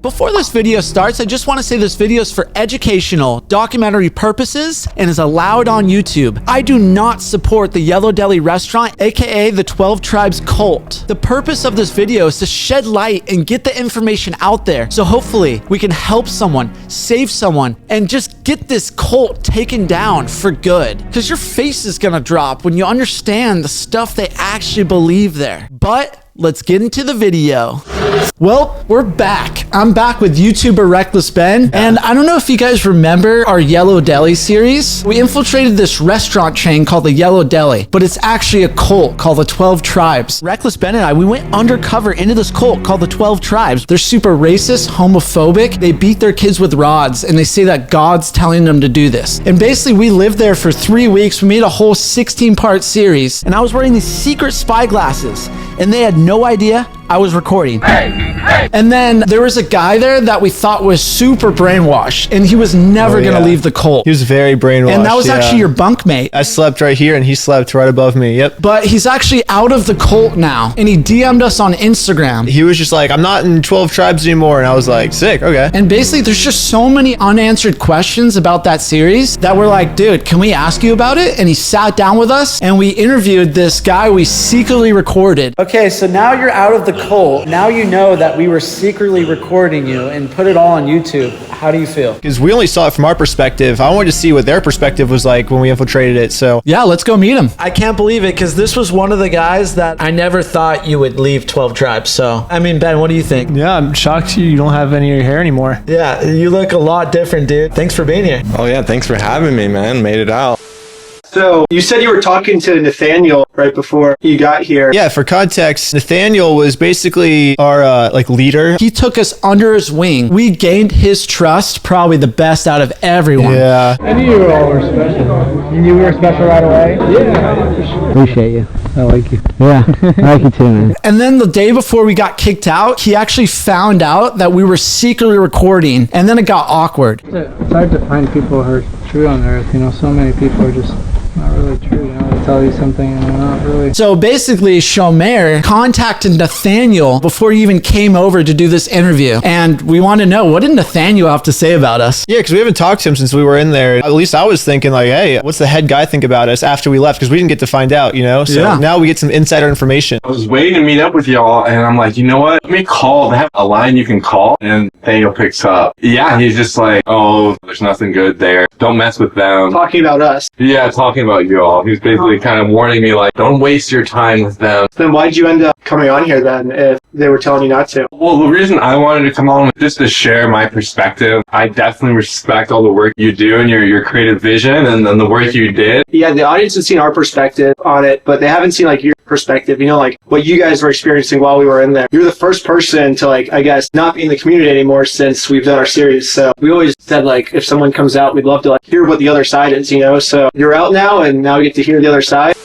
Before this video starts, I just want to say this video is for educational, documentary purposes and is allowed on YouTube. I do not support the Yellow Deli restaurant, aka the 12 Tribes cult. The purpose of this video is to shed light and get the information out there, so hopefully we can help someone, save someone, and just get this cult taken down for good. Because your face is gonna drop when you understand the stuff they actually believe there. But let's get into the video. Well, we're back. I'm back with YouTuber Reckless Ben, and I don't know if you guys remember our Yellow Deli series. We infiltrated this restaurant chain called the Yellow Deli, but it's actually a cult called the 12 Tribes. Reckless Ben and I, we went undercover into this cult called the 12 Tribes. They're super racist, homophobic. They beat their kids with rods, and they say that God's telling them to do this. And basically, we lived there for 3 weeks. We made a whole 16-part series, and I was wearing these secret spy glasses, and they had no idea I was recording. And then there was a guy there that we thought was super brainwashed, and he was never gonna leave the cult. He was very brainwashed. And that was actually your bunkmate. I slept right here and he slept right above me. Yep. But he's actually out of the cult now, and he DM'd us on Instagram. He was just like, I'm not in 12 Tribes anymore. And I was like, sick, okay. And basically, there's just so many unanswered questions about that series that we're like, dude, can we ask you about it? And he sat down with us, and we interviewed this guy we secretly recorded. Okay, so now you're out of the cult. Now you know that we were secretly recording you and put it all on YouTube. How do you feel? Because we only saw it from our perspective. I wanted to see what their perspective was like when we infiltrated it, so. Yeah, let's go meet him. I can't believe it, because this was one of the guys that I never thought you would leave 12 Tribes. So, I mean, Ben, what do you think? Yeah, I'm shocked you don't have any of your hair anymore. Yeah, you look a lot different, dude. Thanks for being here. Oh yeah, thanks for having me, man. Made it out. So you said you were talking to Nathaniel right before you got here. Yeah, for context, Nathaniel was basically our leader. He took us under his wing. We gained his trust, probably the best out of everyone. Yeah. I knew you were all special. You knew we were special right away? Yeah. Appreciate you. I like you. Yeah, I like you too, man. And then the day before we got kicked out, he actually found out that we were secretly recording, and then it got awkward. It's hard to find people who are true on earth. You know, so many people are just not really true. You know, they tell you something and they're not really. So basically, Shomer contacted Nathaniel before he even came over to do this interview. And we want to know, what did Nathaniel have to say about us? Yeah, because we haven't talked to him since we were in there. At least I was thinking like, hey, what's the head guy think about us after we left? Because we didn't get to find out, you know? So now we get some insider information. I was waiting to meet up with y'all, and I'm like, you know what? Let me call. They have a line you can call, and Nathaniel picks up. Yeah, he's just like, oh, there's nothing good there. Don't mess with them. Talking about us. Yeah, talking about you all. He was basically kind of warning me, like, don't waste your time with them. Then why'd you end up coming on here then if they were telling you not to? Well, the reason I wanted to come on was just to share my perspective. I definitely respect all the work you do and your creative vision and the work you did. Yeah, the audience has seen our perspective on it, but they haven't seen like your perspective, you know, like what you guys were experiencing while we were in there. You're the first person to like, I guess, not be in the community anymore since we've done our series. So we always said like, if someone comes out, we'd love to like hear what the other side is, you know? So you're out now and now we get to hear the other side.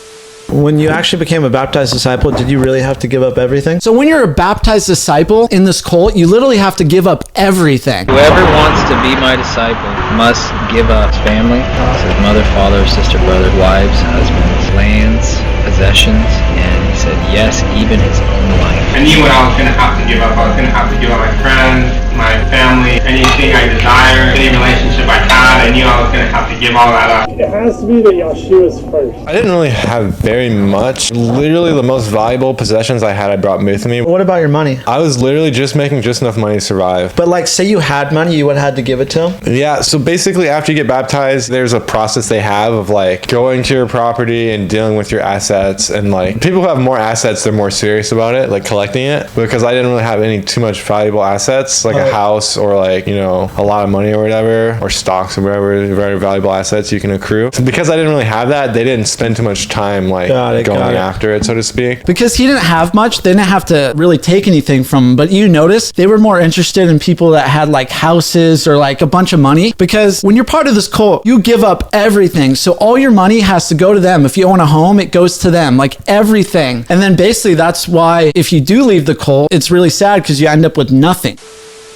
When you actually became a baptized disciple, did you really have to give up everything? So when you're a baptized disciple in this cult, you literally have to give up everything. Whoever wants to be my disciple must give up his family, his mother, father, sister, brother, wives, husbands, lands, possessions, and he said yes, even his own life. I knew what I was going to have to give up. I was going to have to give up my friends, my family, anything I desire, any relationship I had. I knew I was going to have to give all that up. It has to be that Yeshua's first. I didn't really have very much. Literally the most valuable possessions I had, I brought with me. What about your money? I was literally just making just enough money to survive. But like, say you had money, you would have had to give it to him? Yeah, so basically after you get baptized, there's a process they have of like going to your property and dealing with your assets, and like people who have more assets, they're more serious about it, like collecting it, because I didn't really have any too much valuable assets, like a house or like, you know, a lot of money or whatever, or stocks or whatever, very valuable assets you can accrue. So because I didn't really have that, they didn't spend too much time like going after it, so to speak. Because he didn't have much, they didn't have to really take anything from him. But you notice they were more interested in people that had like houses or like a bunch of money, because when you're part of this cult, you give up everything. So all your money has to go to them. If you own a home, it goes to them, like everything. And then basically that's why if you do leave the cult, it's really sad because you end up with nothing.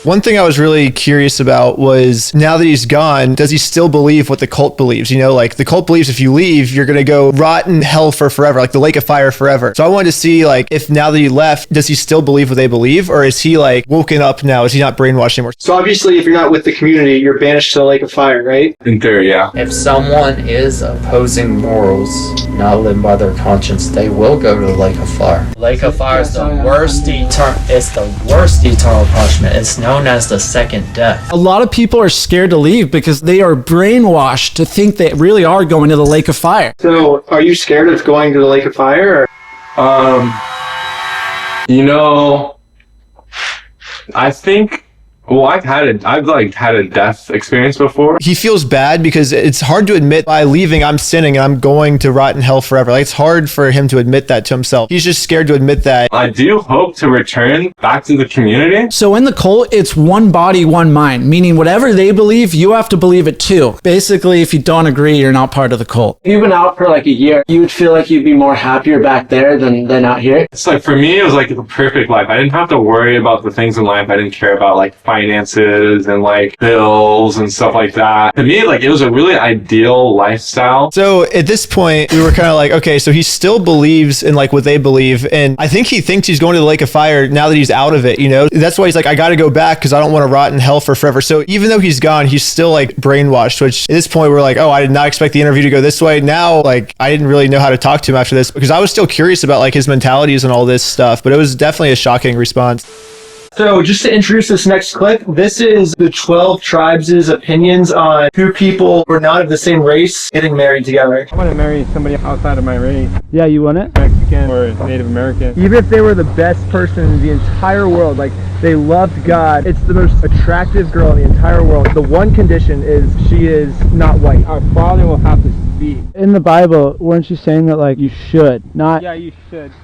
One thing I was really curious about was, now that he's gone, does he still believe what the cult believes? You know, like the cult believes if you leave, you're going to go rot in hell for forever, like the lake of fire forever. So I wanted to see, like, if now that he left, does he still believe what they believe? Or is he like woken up now? Is he not brainwashed anymore? So obviously, if you're not with the community, you're banished to the lake of fire, right? In theory, yeah. If someone is opposing morals, not living by their conscience, they will go to the lake of fire. Lake of fire is the worst eternal punishment. It's known as the second death. A lot of people are scared to leave because they are brainwashed to think they really are going to the lake of fire. So are you scared of going to the lake of fire? You know, I think, well, I've had a death experience before. He feels bad because it's hard to admit, by leaving, I'm sinning and I'm going to rot in hell forever. Like, it's hard for him to admit that to himself. He's just scared to admit that. I do hope to return back to the community. So in the cult, it's one body, one mind, meaning whatever they believe, you have to believe it too. Basically, if you don't agree, you're not part of the cult. If you've been out for like a year, you would feel like you'd be more happier back there than out here. It's like, for me, it was like the perfect life. I didn't have to worry about the things in life. I didn't care about like finances and like bills and stuff like that. To me, like, it was a really ideal lifestyle. So at this point, we were kind of like, okay, so he still believes in like what they believe. And I think he thinks he's going to the lake of fire now that he's out of it, you know? That's why he's like, I got to go back because I don't want to rot in hell for forever. So even though he's gone, he's still like brainwashed, which at this point we're like, oh, I did not expect the interview to go this way. Now, like, I didn't really know how to talk to him after this because I was still curious about like his mentalities and all this stuff, but it was definitely a shocking response. So just to introduce this next clip, this is the 12 tribes' opinions on two people who are not of the same race getting married together. I want to marry somebody outside of my race. Yeah, you want it? Mexican or Native American. Even if they were the best person in the entire world, like they loved God, it's the most attractive girl in the entire world. The one condition is she is not white. Our father will have to speak. In the Bible, weren't you saying that like you should, not Yeah, you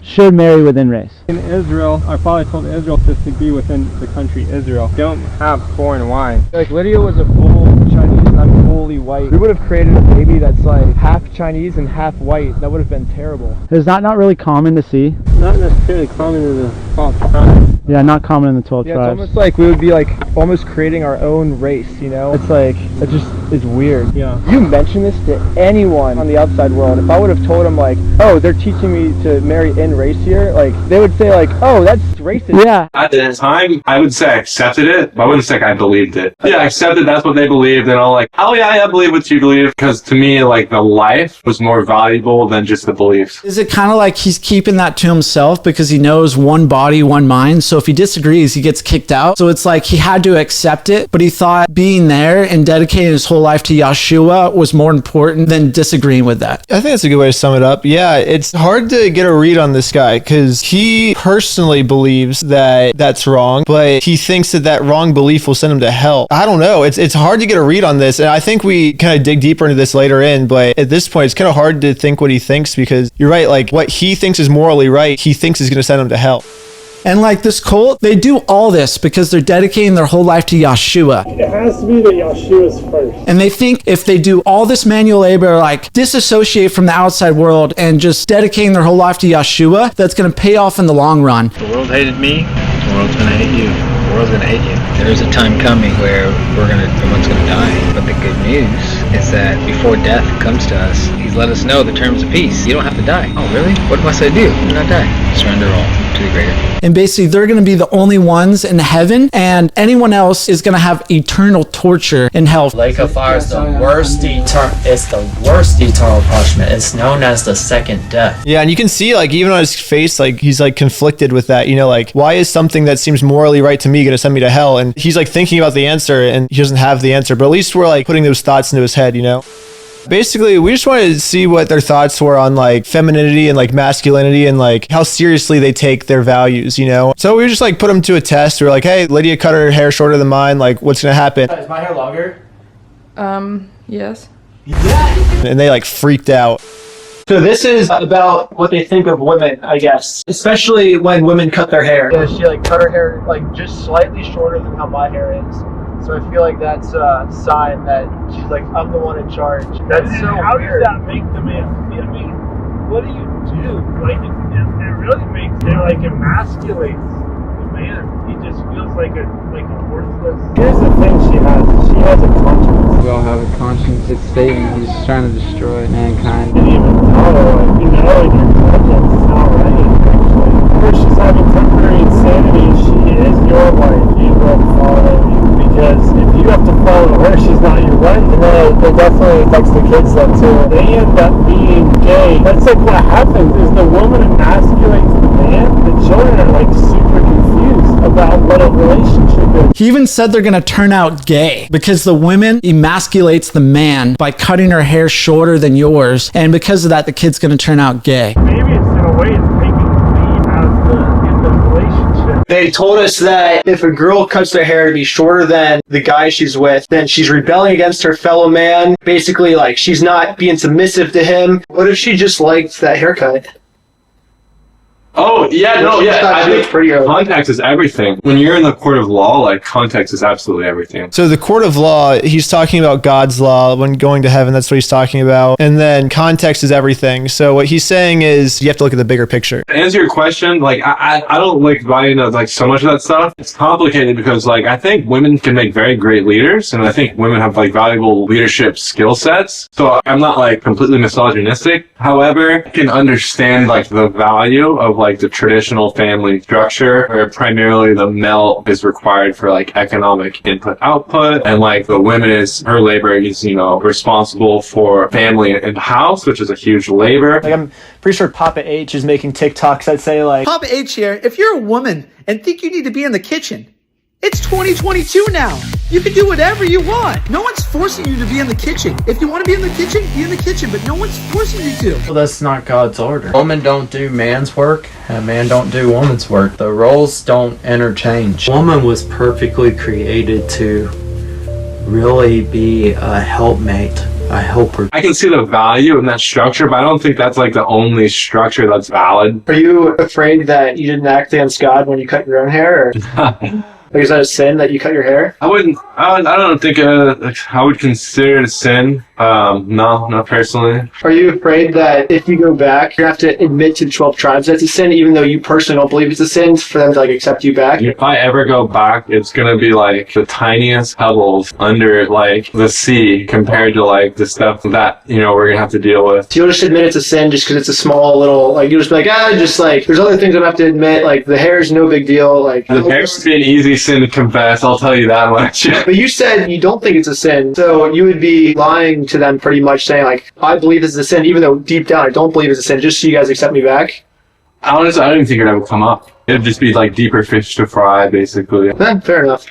should marry within race? In Israel, our father told Israel to be within the country Israel. Don't have foreign wives. Like Lydia was a full Chinese and I'm fully white. We would have created a baby that's like half Chinese and half white. That would have been terrible. Is that not really common to see? Not necessarily common in the 12 tribes. Yeah, not common in the 12 tribes. It's almost like we would be like almost creating our own race, you know? It's like, it just is weird. Yeah. You mention this to anyone on the outside world. If I would have told them like, oh, they're teaching me to marry in race here, like they would say like, oh, that's racist. Yeah. At the time, I would say I accepted it, but I wouldn't say I believed it. Yeah, I accepted that's what they believed, and I'm like, oh yeah, I believe what you believe, because to me, like, the life was more valuable than just the beliefs. Is it kind of like he's keeping that to himself because he knows one body, one mind? So if he disagrees, he gets kicked out. So it's like he had to accept it, but he thought being there and dedicating his whole life to Yeshua was more important than disagreeing with that. I think that's a good way to sum it up. Yeah, it's hard to get a read on this guy because he personally believes that that's wrong, but he thinks that that wrong belief will send him to hell. I don't know. It's hard to get a read on this, and I think we kind of dig deeper into this later in, but at this point, it's kind of hard to think what he thinks because you're right, like what he thinks is morally right, he thinks is going to send him to hell. And like this cult, they do all this because they're dedicating their whole life to Yeshua. It has to be that Yeshua's first. And they think if they do all this manual labor, like disassociate from the outside world and just dedicating their whole life to Yeshua, that's going to pay off in the long run. The world hated me, the world's gonna hate you. The world's gonna hate you. There's a time coming where everyone's gonna die. But the good news is that before death comes to us, he's let us know the terms of peace. You don't have to die. Oh, really? What must I do? Do not die. Surrender all to the greater. And basically, they're going to be the only ones in heaven, and anyone else is going to have eternal torture in hell. Lake of fire is the worst eternal punishment. It's known as the second death. Yeah, and you can see, like, even on his face, like, he's, like, conflicted with that. You know, like, why is something that seems morally right to me going to send me to hell? And he's, like, thinking about the answer, and he doesn't have the answer. But at least we're, like, putting those thoughts into his head, you know? Basically, we just wanted to see what their thoughts were on, like, femininity and, like, masculinity and, like, how seriously they take their values, you know? So we just, like, put them to a test. We were like, hey, Lydia cut her hair shorter than mine. Like, what's going to happen? Is my hair longer? Yes. And they, like, freaked out. So this is about what they think of women, I guess. Especially when women cut their hair. Yeah, she, like, cut her hair, like, just slightly shorter than how my hair is. So I feel like that's a sign that she's like, I'm the one in charge. That's so how weird. Does that make the man? I mean, what do you do? Like, it really makes it like emasculates the man. He just feels like a worthless. Here's the thing she has. She has a conscience. We all have a conscience. It's Satan. He's trying to destroy mankind. You didn't even know, like, in your conscience, it's not right. Actually, she's having temporary insanity. She is your wife. You will follow you. Because if you have to follow her, she's not your wife. And then it definitely affects the kids then too. They end up being gay. That's like what happens is the woman emasculates the man. The children are like super confused about what a relationship is. He even said they're gonna turn out gay because the woman emasculates the man by cutting her hair shorter than yours, and because of that, the kid's gonna turn out gay. Maybe it's in a way it's taking the lead as in the relationship. They told us that if a girl cuts their hair to be shorter than the guy she's with, then she's rebelling against her fellow man. Basically, like, she's not being submissive to him. What if she just liked that haircut? Oh, yeah, no, yeah. I think pretty early. context is everything. When you're in the court of law, like, context is absolutely everything. So the court of law, he's talking about God's law when going to heaven. That's what he's talking about. And then context is everything. So what he's saying is you have to look at the bigger picture. To answer your question, like, I don't like buy into like so much of that stuff. It's complicated because, like, I think women can make very great leaders, and I think women have like valuable leadership skill sets. So I'm not like completely misogynistic. However, I can understand like the value of like the traditional family structure where primarily the male is required for like economic input output, and like the women is her labor is, you know, responsible for family and the house, which is a huge labor. Like, I'm pretty sure Papa H is making TikToks that say like, Papa H here. If you're a woman and think you need to be in the kitchen, it's 2022 now. You can do whatever you want. No one's forcing you to be in the kitchen. If you want to be in the kitchen, be in the kitchen, but no one's forcing you to. Well, that's not God's order. Woman don't do man's work, and man don't do woman's work. The roles don't interchange. Woman was perfectly created to really be a helpmate, a helper. I can see the value in that structure, but I don't think that's like the only structure that's valid. Are you afraid that you didn't act against God when you cut your own hair? Or? Like, is that a sin that you cut your hair? I don't think I would consider it a sin. No, not personally. Are you afraid that if you go back, you have to admit to the 12 tribes that's a sin, even though you personally don't believe it's a sin, for them to like accept you back? If I ever go back, it's gonna be like the tiniest pebbles under like the sea compared to like the stuff that, you know, we're gonna have to deal with. So you'll just admit it's a sin just because it's a small little, like, you'll just be like, just like, there's other things I have to admit, like the hair is no big deal. Like, The hair's gonna be an easy sin to confess, I'll tell you that much. But you said you don't think it's a sin, so you would be lying to them pretty much, saying like, I believe this is a sin, even though deep down I don't believe it's a sin, just so you guys accept me back. Honestly, I didn't think it would come up. It'd just be like deeper fish to fry, basically. Fair enough.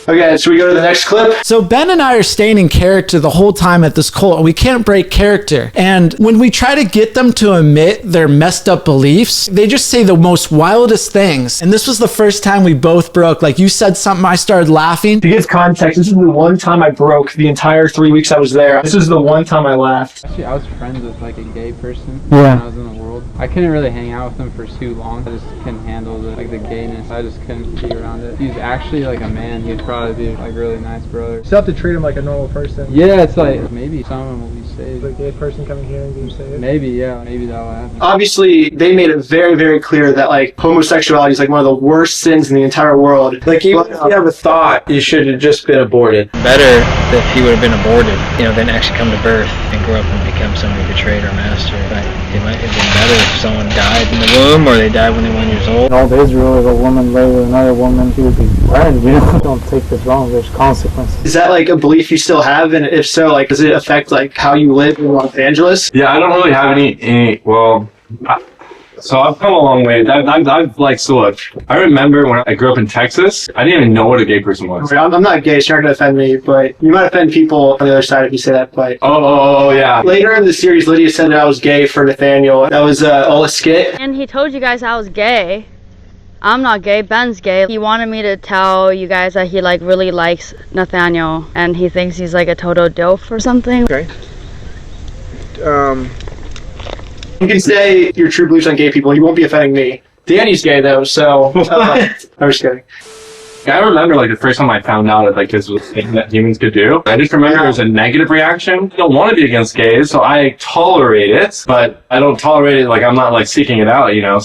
Okay, so we go to the next clip. So Ben and I are staying in character the whole time at this cult, and we can't break character. And when we try to get them to admit their messed up beliefs, they just say the most wildest things. And this was the first time we both broke. Like, you said something, I started laughing. To give context, this is the one time I broke the entire 3 weeks I was there. This is the one time I laughed. Actually, I was friends with like a gay person Yeah. when I was in the world. I couldn't really hang out with him for too long. I just couldn't handle the gayness. I just couldn't be around it. He's actually like a man. He'd probably be like really nice brother. You still have to treat him like a normal person. Yeah, it's like maybe someone will be saved. The gay person coming here and being saved. Maybe, yeah, maybe that'll happen. Obviously, they made it very, very clear that like homosexuality is like one of the worst sins in the entire world. Like, even if you ever thought you should have just been aborted. Better if he would have been aborted, you know, than actually come to birth and grow up and become somebody betrayed our master. But it might have been better if someone died in the womb or they died when they were 1 year old. In all Israel, if a woman lay with another woman, she would be burned. You know, don't take this wrong. There's consequences. Is that like a belief you still have? And if so, like, does it affect like how you live in Los Angeles? Yeah, I don't really have any well, so I've come a long way. I've like, so look, I remember when I grew up in Texas, I didn't even know what a gay person was. I'm not gay, so you're not gonna offend me, but you might offend people on the other side if you say that. But Oh, yeah. later in the series, Lydia said that I was gay for Nathaniel. That was all a skit. And he told you guys I was gay. I'm not gay, Ben's gay. He wanted me to tell you guys that he like really likes Nathaniel and he thinks he's like a total dilf or something. Okay. You can say your true beliefs on gay people. You won't be offending me. Danny's gay though, so I'm just kidding. I remember like the first time I found out that like this was a thing that humans could do. I just remember there was a negative reaction. I don't want to be against gays, so I tolerate it, but I don't tolerate it like I'm not like seeking it out, you know.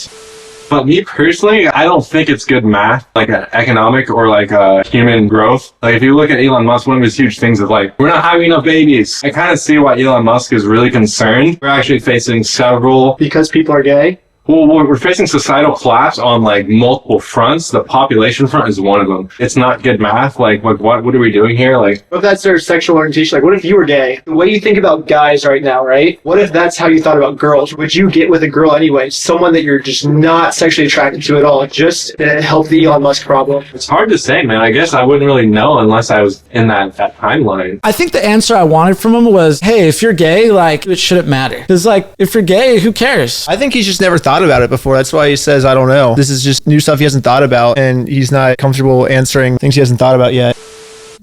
But me personally, I don't think it's good math, like economic or like human growth. Like if you look at Elon Musk, one of his huge things is like, we're not having enough babies. I kind of see why Elon Musk is really concerned. We're actually facing several... Because people are gay? Well, we're facing societal collapse on like multiple fronts. The population front is one of them. It's not good math. Like what are we doing here? Like, what if that's their sexual orientation? Like, what if you were gay? The way you think about guys right now, right? What if that's how you thought about girls? Would you get with a girl anyway? Someone that you're just not sexually attracted to at all? Just to help the Elon Musk problem? It's hard to say, man. I guess I wouldn't really know unless I was in that timeline. I think the answer I wanted from him was, hey, if you're gay, like, it shouldn't matter. Because, like, if you're gay, who cares? I think he's just never thought about it before. That's why he says, I don't know. This is just new stuff he hasn't thought about, and he's not comfortable answering things he hasn't thought about yet.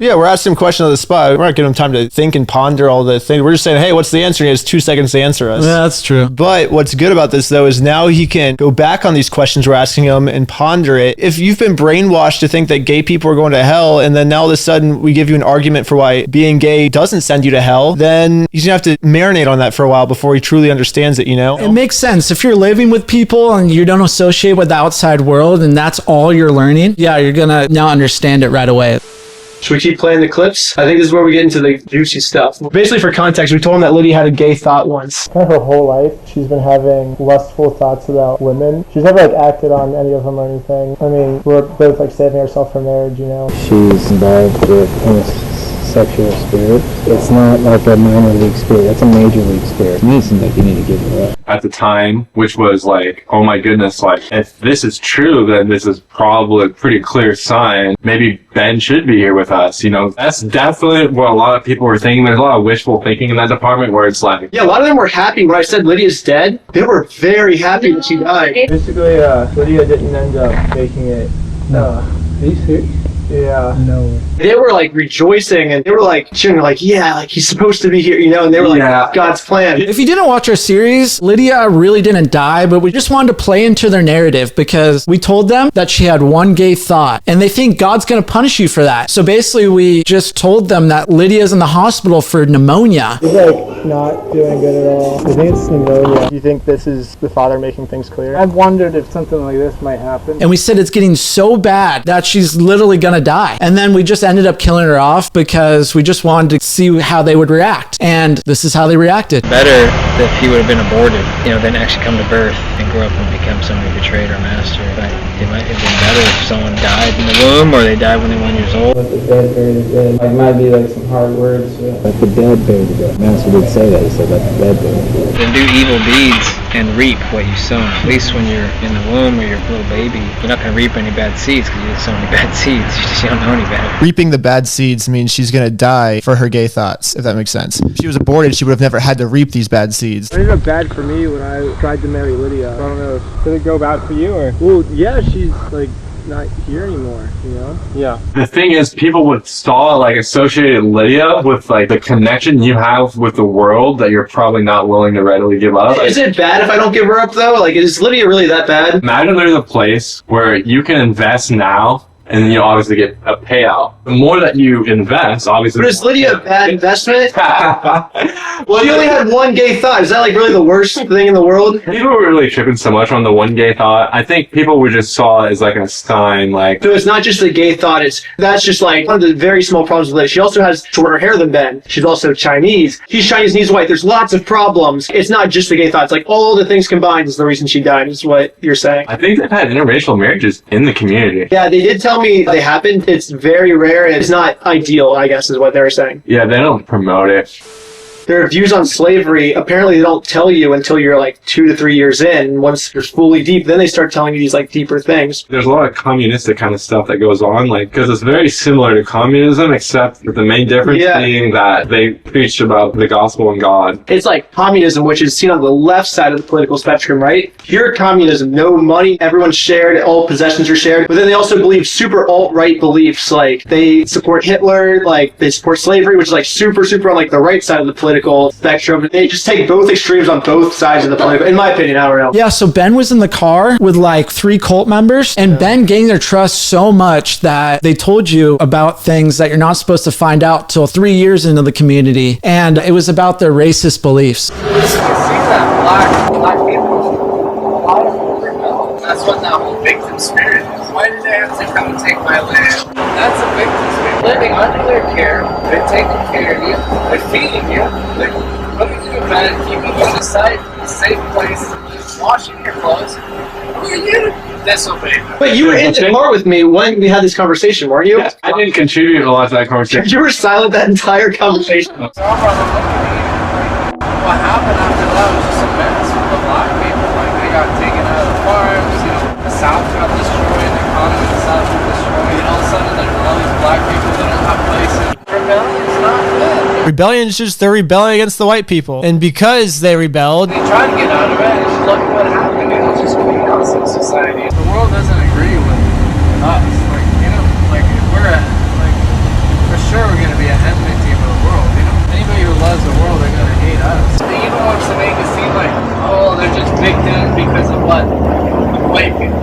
Yeah, we're asking him a question on the spot. We're not giving him time to think and ponder all the things. We're just saying, hey, what's the answer? And he has 2 seconds to answer us. Yeah, that's true. But what's good about this, though, is now he can go back on these questions we're asking him and ponder it. If you've been brainwashed to think that gay people are going to hell, and then now all of a sudden we give you an argument for why being gay doesn't send you to hell, then he's going to have to marinate on that for a while before he truly understands it, you know? It makes sense. If you're living with people and you don't associate with the outside world and that's all you're learning, yeah, you're going to now understand it right away. Should we keep playing the clips? I think this is where we get into the juicy stuff. Basically, for context, we told him that Lydia had a gay thought once. Her whole life, she's been having lustful thoughts about women. She's never like acted on any of them or anything. I mean, we're both like saving ourselves for marriage, you know. She's involved with homosexual spirit. It's not like a minor league spirit. That's a major league spirit. To me, it seems like you need to give her up. At the time, which was like, oh my goodness, like, if this is true, then this is probably a pretty clear sign. Maybe Ben should be here with us. You know, that's definitely what a lot of people were thinking. There's a lot of wishful thinking in that department where it's like... Yeah, a lot of them were happy when I said Lydia's dead. They were very happy that she died. Basically, Lydia didn't end up making it. Are you serious? Yeah. No. They were like rejoicing and they were like cheering, like, yeah, like he's supposed to be here, you know, and they were like, yeah, God's plan. If you didn't watch our series, Lydia really didn't die, but we just wanted to play into their narrative because we told them that she had one gay thought and they think God's going to punish you for that. So basically we just told them that Lydia's in the hospital for pneumonia. She's like not doing good at all. I think it's pneumonia. Do you think this is the Father making things clear? I've wondered if something like this might happen. And we said it's getting so bad that she's literally going to die. And then we just ended up killing her off because we just wanted to see how they would react. And this is how they reacted. Better if he would have been aborted, you know, than actually come to birth and grow up and become somebody who betrayed our master. But it might have been better if someone died in the womb or they died when they were 1 years old. Let the dead bury the dead. Like, might be like some hard words. Yeah. Let the dead bury the dead. Master did say that. He said, let the dead bury the dead. Then do evil deeds and reap what you sow. At least when you're in the womb or you're a little baby, you're not going to reap any bad seeds because you didn't sow any bad seeds. You don't know any better. Reaping the bad seeds means she's going to die for her gay thoughts, if that makes sense. If she was aborted, she would have never had to reap these bad seeds. It ended up bad for me when I tried to marry Lydia. I don't know. Did it go bad for you or? Well, yeah, she's like not here anymore, you know? Yeah. The thing is, people would like associate Lydia with like the connection you have with the world that you're probably not willing to readily give up. Is it bad if I don't give her up though? Like, is Lydia really that bad? Imagine there's a place where you can invest now and then you obviously get a payout. The more that you invest, obviously... But is Lydia a bad investment? Well, she only had one gay thought. Is that like really the worst thing in the world? People were really tripping so much on the one gay thought. I think people were just saw it as like a sign, like... So it's not just the gay thought, that's just like one of the very small problems with Lydia. She also has shorter hair than Ben. She's also Chinese. He's Chinese and he's white. There's lots of problems. It's not just the gay thought. It's like all the things combined is the reason she died, is what you're saying. I think they've had interracial marriages in the community. Yeah, they did tell me they happened. It's very rare. It's not ideal, I guess, is what they were saying. Yeah, they don't promote it. Their views on slavery, apparently they don't tell you until you're like 2 to 3 years in. Once you're fully deep, then they start telling you these like deeper things. There's a lot of communistic kind of stuff that goes on, like, because it's very similar to communism, except the main difference being that they preach about the gospel and God. It's like communism, which is seen on the left side of the political spectrum, right? Pure communism, no money, everyone's shared, all possessions are shared. But then they also believe super alt-right beliefs, like they support Hitler, like they support slavery, which is like super on like the right side of the political spectrum. They just take both extremes on both sides of the political, in my opinion. I don't know. Yeah, so Ben was in the car with like 3 cult members, and Ben gained their trust so much that they told you about things that you're not supposed to find out till 3 years into the community, and it was about their racist beliefs. Black people. That's That's what that whole victim spirit is. Why did they have to come and take my land? That's a victim spirit. Living under their care, they're taking care of you, they're feeding you, they're putting you in bed, keeping you in a safe place, washing your clothes. Who are you to disobey them? Wait, you were in the car with me when we had this conversation, weren't you? Yeah, I didn't contribute a lot to that conversation. You were silent that entire conversation. So, brother, look at me. What happened after that was just a mess for the black people. Like, they got taken out of the farms, you know, the South got destroyed, the economy of the South got destroyed, and all of a sudden there's all these black people that don't have places. Rebellion's not good. Rebellion is just they're rebelling against the white people. And because they rebelled, They tried to get out of it, and just look at what happened. It was just chaos in society. The world doesn't agree with us. Like, you know, like, if we're at, like, for sure we're going to be an enmity of the world, you know? Anybody who loves the world, they're going to hate us. They even wants to make it seem like, oh, they're just victims because of what? White people.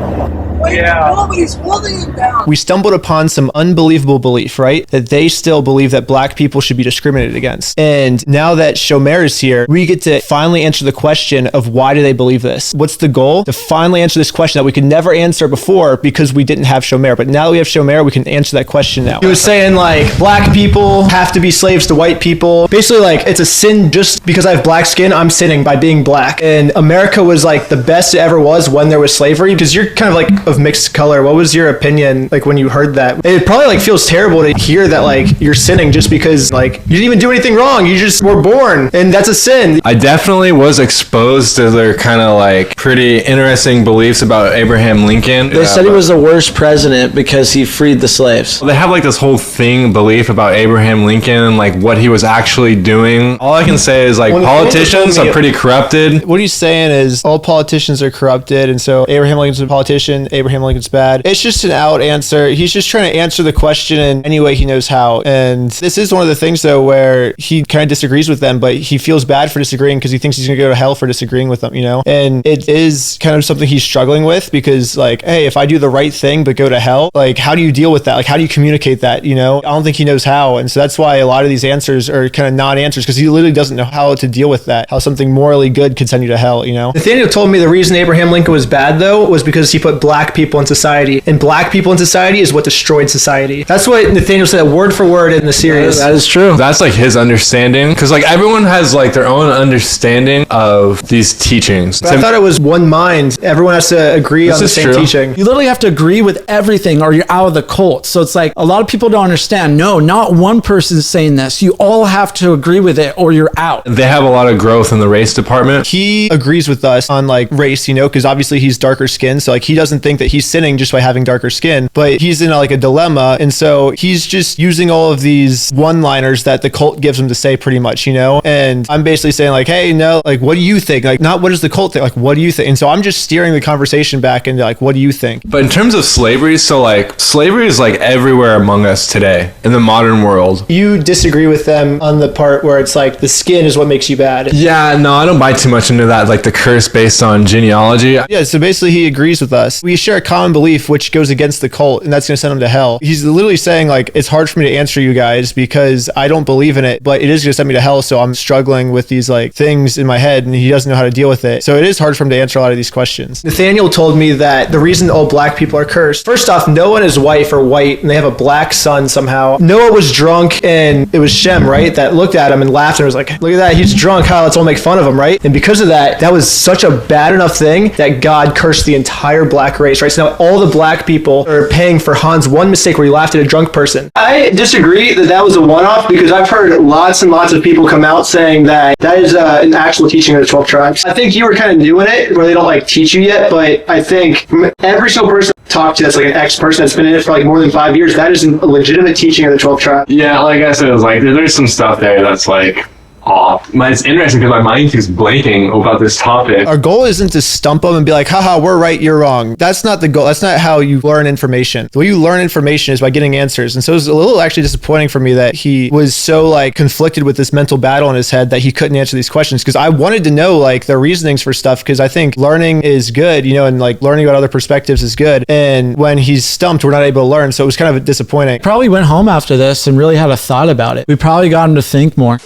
Yeah. Nobody's holding it down. we stumbled upon some unbelievable belief, right? That they still believe that black people should be discriminated against. And now that Shomer is here, we get to finally answer the question of why do they believe this? What's the goal? To finally answer this question that we could never answer before because we didn't have Shomer. But now that we have Shomer, we can answer that question now. He was saying like black people have to be slaves to white people. Basically like it's a sin just because I have black skin, I'm sinning by being black. And America was like the best it ever was when there was slavery because you're kind of like of mixed color. What was your opinion like when you heard that? It probably like feels terrible to hear that like you're sinning just because like you didn't even do anything wrong. You just were born and that's a sin. I definitely was exposed to their kind of like pretty interesting beliefs about Abraham Lincoln. They said he was the worst president because he freed the slaves. They have like this whole belief about Abraham Lincoln and like what he was actually doing. All I can say is like politicians are pretty corrupted. What he's saying is all politicians are corrupted, and so Abraham Lincoln's a politician, Abraham Lincoln's bad. It's just an out answer. He's just trying to answer the question in any way he knows how. And this is one of the things though where he kind of disagrees with them, but he feels bad for disagreeing because he thinks he's gonna go to hell for disagreeing with them, you know? And it is kind of something he's struggling with because like, hey, if I do the right thing but go to hell, like how do you deal with that? Like how do you communicate that, you know? I don't think he knows how. And so that's why a lot of these answers are kind of non-answers because he literally doesn't know how to deal with that, how something morally good could send you to hell, you know? Nathaniel told me the reason Abraham Lincoln was bad though was because he put black people in society, and black people in society is what destroyed society. That's what Nathaniel said word for word in the series. That is true. That's like his understanding because like everyone has like their own understanding of these teachings. But I thought it was one mind. Everyone has to agree on the same teaching. You literally have to agree with everything or you're out of the cult. So it's like a lot of people don't understand. No, not one person is saying this. You all have to agree with it or you're out. They have a lot of growth in the race department. He agrees with us on like race, you know, because obviously he's darker skinned. So like he doesn't think that he's sinning just by having darker skin, but he's in like a dilemma. And so he's just using all of these one-liners that the cult gives him to say pretty much, you know? And I'm basically saying like, hey, no, like, what do you think? Like, not what does the cult think? Like, what do you think? And so I'm just steering the conversation back into like, what do you think? But in terms of slavery, so like slavery is like everywhere among us today in the modern world. You disagree with them on the part where it's like the skin is what makes you bad. Yeah, no, I don't buy too much into that, like the curse based on genealogy. Yeah, so basically he agrees with us. We share a common belief which goes against the cult, and that's going to send him to hell. He's literally saying like, it's hard for me to answer you guys because I don't believe in it, but it is going to send me to hell, so I'm struggling with these like things in my head, and he doesn't know how to deal with it. So it is hard for him to answer a lot of these questions. Nathaniel told me that the reason all black people are cursed, first off, Noah and his wife are white, and they have a black son somehow. Noah was drunk, and it was Shem, right, that looked at him and laughed and was like, look at that, he's drunk, huh, let's all make fun of him, right? And because of that, that was such a bad enough thing that God cursed the entire black race, right? So now all the black people are paying for Han's one mistake where he laughed at a drunk person. I disagree that that was a one-off because I've heard lots and lots of people come out saying that that is an actual teaching of the 12 tribes. I think you were kind of doing it where they don't like teach you yet, but I think every single person I talk to that's like an ex-person that's been in it for like more than 5 years, that is a legitimate teaching of the 12 tribes. Yeah, like I said, it's like there's some stuff there that's like off. It's interesting because my mind keeps blanking about this topic. Our goal isn't to stump them and be like, haha, we're right, you're wrong. That's not the goal. That's not how you learn information. The way you learn information is by getting answers. And so it was a little actually disappointing for me that he was so like conflicted with this mental battle in his head that he couldn't answer these questions, because I wanted to know like the reasonings for stuff, because I think learning is good, you know, and like learning about other perspectives is good. And when he's stumped, we're not able to learn. So it was kind of disappointing. Probably went home after this and really had a thought about it. We probably got him to think more.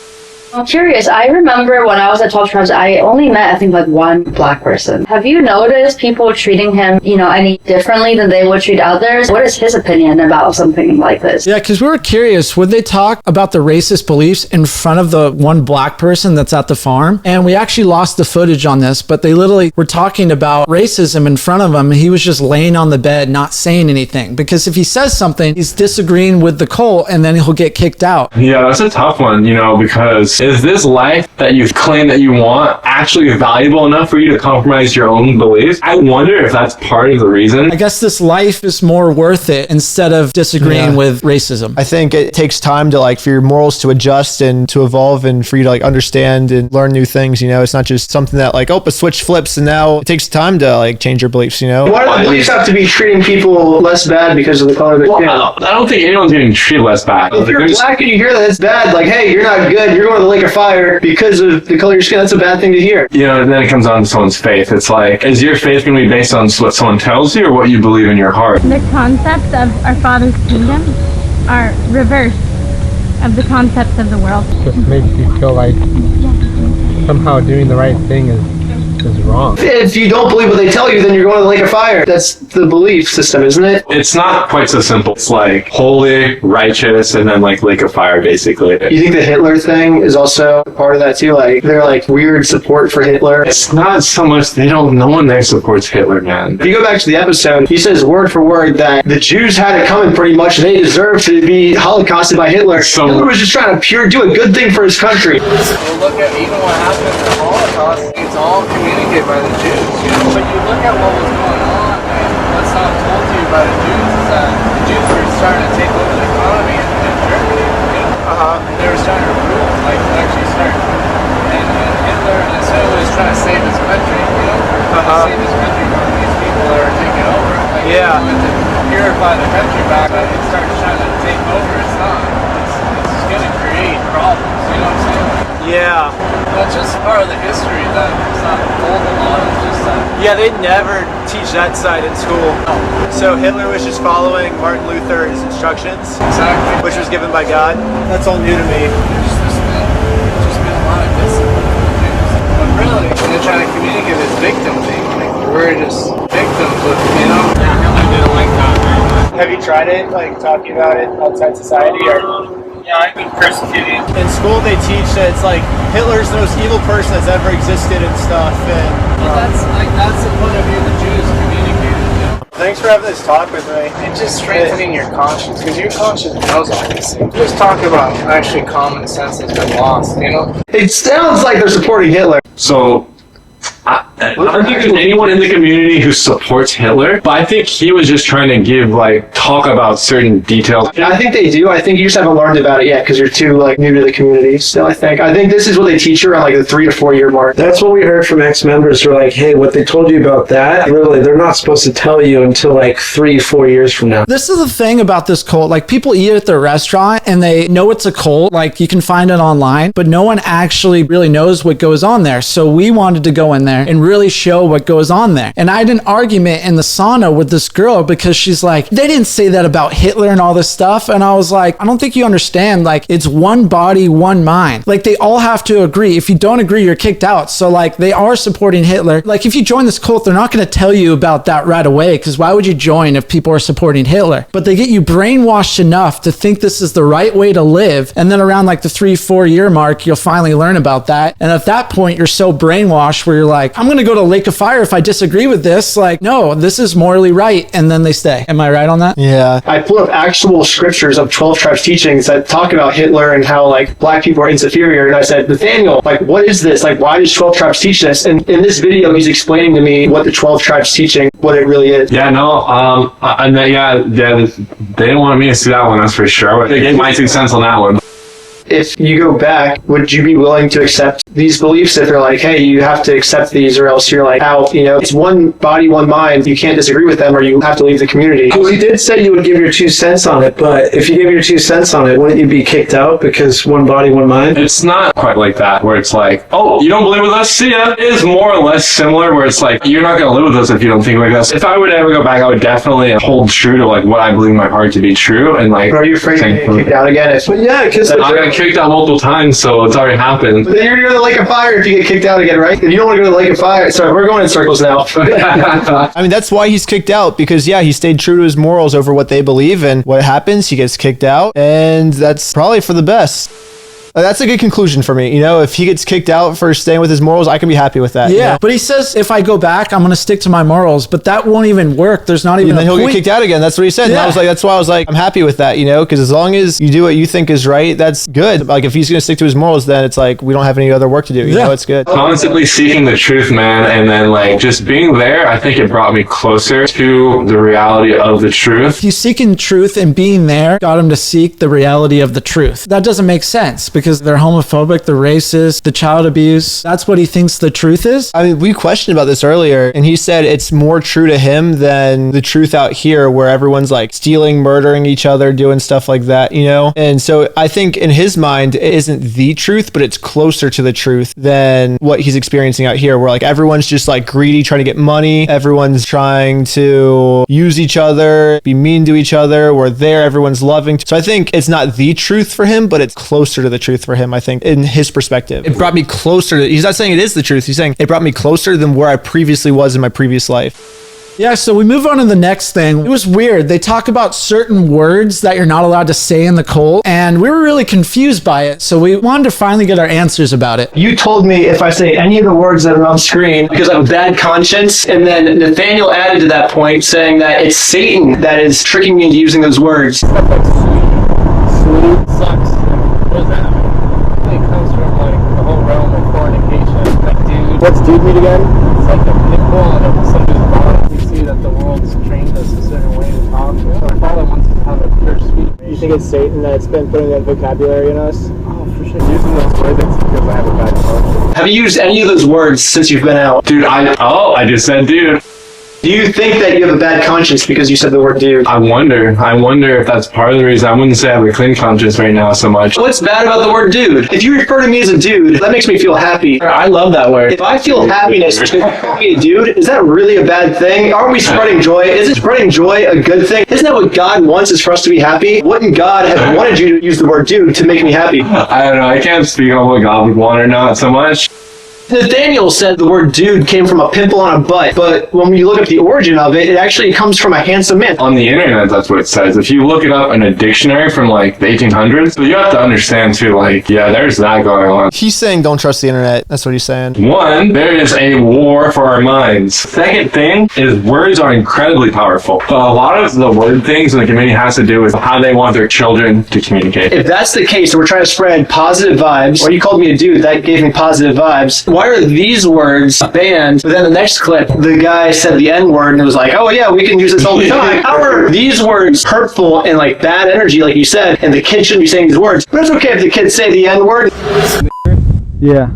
I'm curious. I remember when I was at 12 Tribes, I only met, I think, like one black person. Have you noticed people treating him, any differently than they would treat others? What is his opinion about something like this? Yeah, because we were curious, would they talk about the racist beliefs in front of the one black person that's at the farm? And we actually lost the footage on this, but they literally were talking about racism in front of him. He was just laying on the bed, not saying anything. Because if he says something, he's disagreeing with the cult, and then he'll get kicked out. Yeah, that's a tough one, because is this life that you claim that you want actually valuable enough for you to compromise your own beliefs? I wonder if that's part of the reason. I guess this life is more worth it instead of disagreeing with racism. I think it takes time to for your morals to adjust and to evolve and for you to understand and learn new things. It's not just something that a switch flips and now it takes time to change your beliefs. Why do the beliefs have to be treating people less bad because of the color of their skin? I don't think anyone's getting treated less bad. If you're black and you hear that it's bad, hey, you're not good, you're going to the lake of fire because of the color of your skin, that's a bad thing to hear. And then it comes on to someone's faith. It's is your faith going to be based on what someone tells you or what you believe in your heart? The concepts of our Father's kingdom are reverse of the concepts of the world. Just makes you feel like somehow doing the right thing is wrong. If you don't believe what they tell you, then you're going to the lake of fire. That's the belief system, isn't it? It's not quite so simple. It's holy, righteous, and then lake of fire, basically. You think the Hitler thing is also part of that too? They're weird support for Hitler? It's not so much, no one there supports Hitler, man. If you go back to the episode, he says word for word that the Jews had it coming pretty much. They deserved to be holocausted by Hitler. Hitler was just trying to do a good thing for his country. Well, look at even what happened in the Holocaust. It's all communicated by the Jews. But you look at what was going on, and what's not told to you by the Jews is that the Jews were starting to take over the economy in Germany. They were starting to rule, actually start. And Hitler, instead of was trying to save his country, save his country from these people that are taking over. He wanted to purify the country back, but it starts trying to take over. It's not. It's going to create problems. You know what I'm saying? Yeah. That's just part of the history that it's not told a lot. It's just that. Yeah, they never teach that side in school. So Hitler was just following Martin Luther's instructions. Exactly. Which was given by God. That's all new to me. There's just been a lot of discipline for the Jews. But really, they're trying to communicate this victim thing. We're just victims of, Yeah, Hitler didn't like that very much. Have you tried it, talking about it outside society? Or? Yeah, I've been persecuted. In school, they teach that it's Hitler's the most evil person that's ever existed and stuff. And that's the point of view the Jews communicated. Thanks for having this talk with me. It's just strengthening your conscience, because your conscience knows all these things. Just talk about actually common sense has been lost. It sounds like they're supporting Hitler. So I don't think there's anyone in the community who supports Hitler, but I think he was just trying to give, talk about certain details. I think they do. I think you just haven't learned about it yet because you're too, new to the community still, I think. I think this is what they teach you around, the 3 to 4 year mark. That's what we heard from ex-members who are hey, what they told you about that, really, they're not supposed to tell you until, 3-4 years from now. This is the thing about this cult. People eat at their restaurant and they know it's a cult. You can find it online, but no one actually really knows what goes on there. So we wanted to go in there and really show what goes on there. And I had an argument in the sauna with this girl because she's they didn't say that about Hitler and all this stuff. And I was I don't think you understand. It's one body, one mind. They all have to agree. If you don't agree, you're kicked out. So they are supporting Hitler. If you join this cult, they're not going to tell you about that right away, because why would you join if people are supporting Hitler? But they get you brainwashed enough to think this is the right way to live. And then around the 3-4 year mark, you'll finally learn about that. And at that point, you're so brainwashed where you're I'm going to go to lake of fire if I disagree with this. No, this is morally right. And then they stay. Am I right on that? Yeah. I pulled up actual scriptures of 12 Tribes teachings that talk about Hitler and how black people are inferior. And I said, Nathaniel, what is this? Why does 12 Tribes teach this? And in this video, he's explaining to me what the 12 Tribes teaching, what it really is. Yeah, no, and they didn't want me to see that one, that's for sure. They gave my 2 cents on that one. If you go back, would you be willing to accept these beliefs that they're like, hey, you have to accept these or else you're like out, you know, it's one body, one mind. You can't disagree with them or you have to leave the community. Well, you did say you would give your 2 cents on it, but if you give your 2 cents on it, wouldn't you be kicked out because one body, one mind? It's not quite like that, where it's like, oh, you don't believe with us? See ya. It is more or less similar, where it's like, you're not going to live with us if you don't think like us. If I would ever go back, I would definitely hold true to like what I believe in my heart to be true. And like, are you afraid to get kicked out again? But yeah, because I got kicked out multiple times, so it's already happened. But then you're going to go to the lake of fire if you get kicked out again, right? If you don't want to go to the lake of fire. Sorry, we're going in circles now. I mean, that's why he's kicked out, because yeah, he stayed true to his morals over what they believe, and what happens, he gets kicked out, and that's probably for the best. That's a good conclusion for me. You know, if he gets kicked out for staying with his morals, I can be happy with that. Yeah, you know? but he says if I go back, I'm going to stick to my morals, but that won't even work. There's not even and then a he'll point. get kicked out again. That's what he said. And Yeah. I was like, that's why I was like, I'm happy with that, you know, because as long as you do what you think is right, that's good. Like if he's going to stick to his morals, then it's like, we don't have any other work to do. You know, it's good. Constantly seeking the truth, man, and then like just being there, I think it brought me closer to the reality of the truth. He's seeking truth, and being there got him to seek the reality of the truth. That doesn't make sense because they're homophobic, they're racist, the child abuse. That's what he thinks the truth is. I mean, we questioned about this earlier, and he said it's more true to him than the truth out here, where everyone's like stealing, murdering each other, doing stuff like that, you know? And so I think in his mind, it isn't the truth, but it's closer to the truth than what he's experiencing out here, where like everyone's just like greedy, trying to get money. Everyone's trying to use each other, be mean to each other, where there, everyone's loving. So I think it's not the truth for him, but it's closer to the truth for him, I think, in his perspective. It brought me closer to, he's not saying it is the truth. He's saying it brought me closer than where I previously was in my previous life. Yeah, so we move on to the next thing. It was weird. They talk about certain words that you're not allowed to say in the cult, and we were really confused by it. So we wanted to finally get our answers about it. You told me if I say any of the words that are on screen because I have a bad conscience, and then Nathaniel added to that point saying that it's Satan that is tricking me into using those words. Sweet sucks. What does that mean? It comes from like the whole realm of fornication. Like, dude. What's dude mean again? It's like a pinball and somebody's body. We see that the world's trained us a certain way to talk. Our Father wants us to have a pure speech. You think it's Satan that's been putting that vocabulary in us? Oh, for sure. Using those words, it's because I have a bad conscience. Have you used any of those words since you've been out? Dude, I just said dude. Do you think that you have a bad conscience because you said the word dude? I wonder if that's part of the reason. I wouldn't say I have a clean conscience right now so much. What's bad about the word dude? If you refer to me as a dude, that makes me feel happy. I love that word. If I feel happiness because you call me a dude, is that really a bad thing? Aren't we spreading joy? Isn't spreading joy a good thing? Isn't that what God wants, is for us to be happy? Wouldn't God have wanted you to use the word dude to make me happy? I don't know. I can't speak on what God would want or not so much. Nathaniel said the word dude came from a pimple on a butt, but when you look up the origin of it, it actually comes from a handsome man. On the internet, that's what it says. If you look it up in a dictionary from like the 1800s, so you have to understand too, like, yeah, there's that going on. He's saying don't trust the internet. That's what he's saying. One, there is a war for our minds. Second thing is words are incredibly powerful. But a lot of the word things in the community has to do with how they want their children to communicate. If that's the case, and we're trying to spread positive vibes, or you called me a dude, that gave me positive vibes, why are these words banned? But then the next clip, the guy said the N-word and was like, oh yeah, we can use this all the time. How are these words hurtful and like bad energy, like you said, and the kids shouldn't be saying these words? But it's okay if the kids say the N-word. Yeah.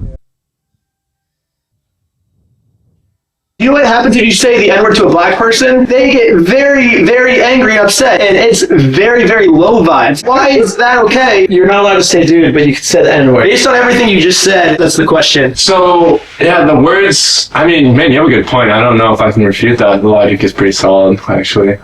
You know what happens if you say the N-word to a black person? They get very, very angry and upset, and it's very, very low vibes. Why is that okay? You're not allowed to say dude, but you can say the N-word. Based on everything you just said, that's the question. So, yeah, the words, I mean, man, you have a good point. I don't know if I can refute that. The logic is pretty solid, actually.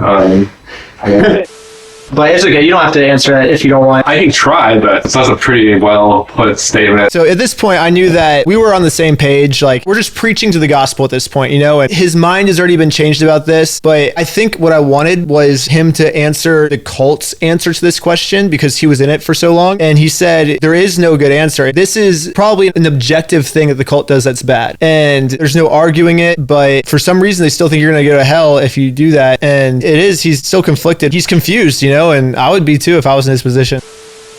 But it's okay, you don't have to answer that if you don't want. I can try, but that's a pretty well put statement. So at this point, I knew that we were on the same page. Like, we're just preaching to the gospel at this point, you know, and his mind has already been changed about this. But I think what I wanted was him to answer the cult's answer to this question because he was in it for so long. And he said, there is no good answer. This is probably an objective thing that the cult does that's bad. And there's no arguing it. But for some reason, they still think you're going to go to hell if you do that. And it is, he's still conflicted. He's confused, you know, and I would be too if I was in his position.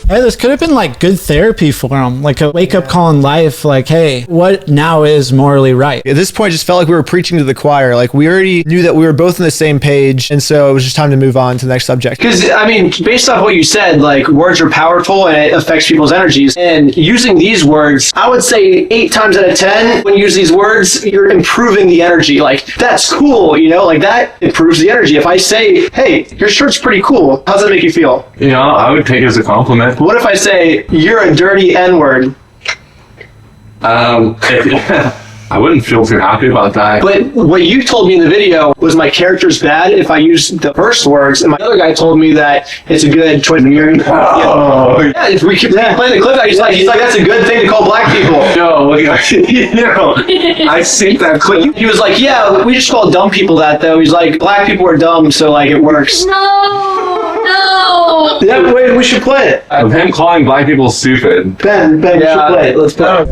Hey, this could have been like good therapy for him, like a wake up call in life. Like, hey, what now is morally right? At this point, it just felt like we were preaching to the choir. Like, we already knew that we were both on the same page, and so it was just time to move on to the next subject. Because, I mean, based off what you said, like, words are powerful and it affects people's energies. And using these words, I would say 8 times out of 10, when you use these words, you're improving the energy. Like, that's cool, you know? Like, that improves the energy. If I say, hey, your shirt's pretty cool, how does that make you feel? You know, I would take it as a compliment. What if I say, you're a dirty N-word? I wouldn't feel too happy about that. But what you told me in the video was my character's bad if I use the first words, and my other guy told me that it's a good choice. Yeah, if we keep playing the clip, he's like, that's a good thing to call black people. No, I think that clip. He was like, yeah, we just call dumb people that though. He's like, black people are dumb, so like it works. No. Yeah, wait, we should play it. Of him calling black people stupid. Ben, we should play it. Let's play it.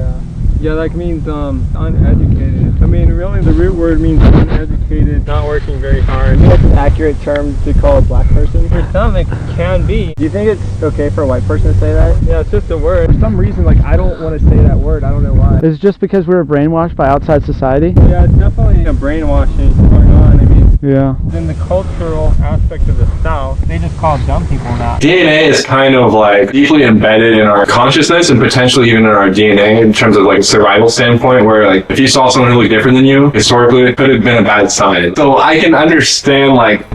Yeah, that means uneducated. I mean, really, the root word means uneducated, not working very hard. What's an accurate term to call a black person? For some, it can be. Do you think it's okay for a white person to say that? Yeah, it's just a word. For some reason, like, I don't want to say that word. I don't know why. Is it just because we were brainwashed by outside society? Yeah, it's definitely a brainwashing going on. I mean, yeah. In the cultural aspect of the South, they just call dumb people now. DNA is kind of like deeply embedded in our consciousness and potentially even in our DNA in terms of like survival standpoint, where like if you saw someone who looked different than you, historically it could have been a bad sign. So I can understand like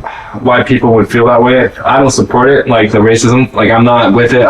why people would feel that way. I don't support it, like the racism, like I'm not with it.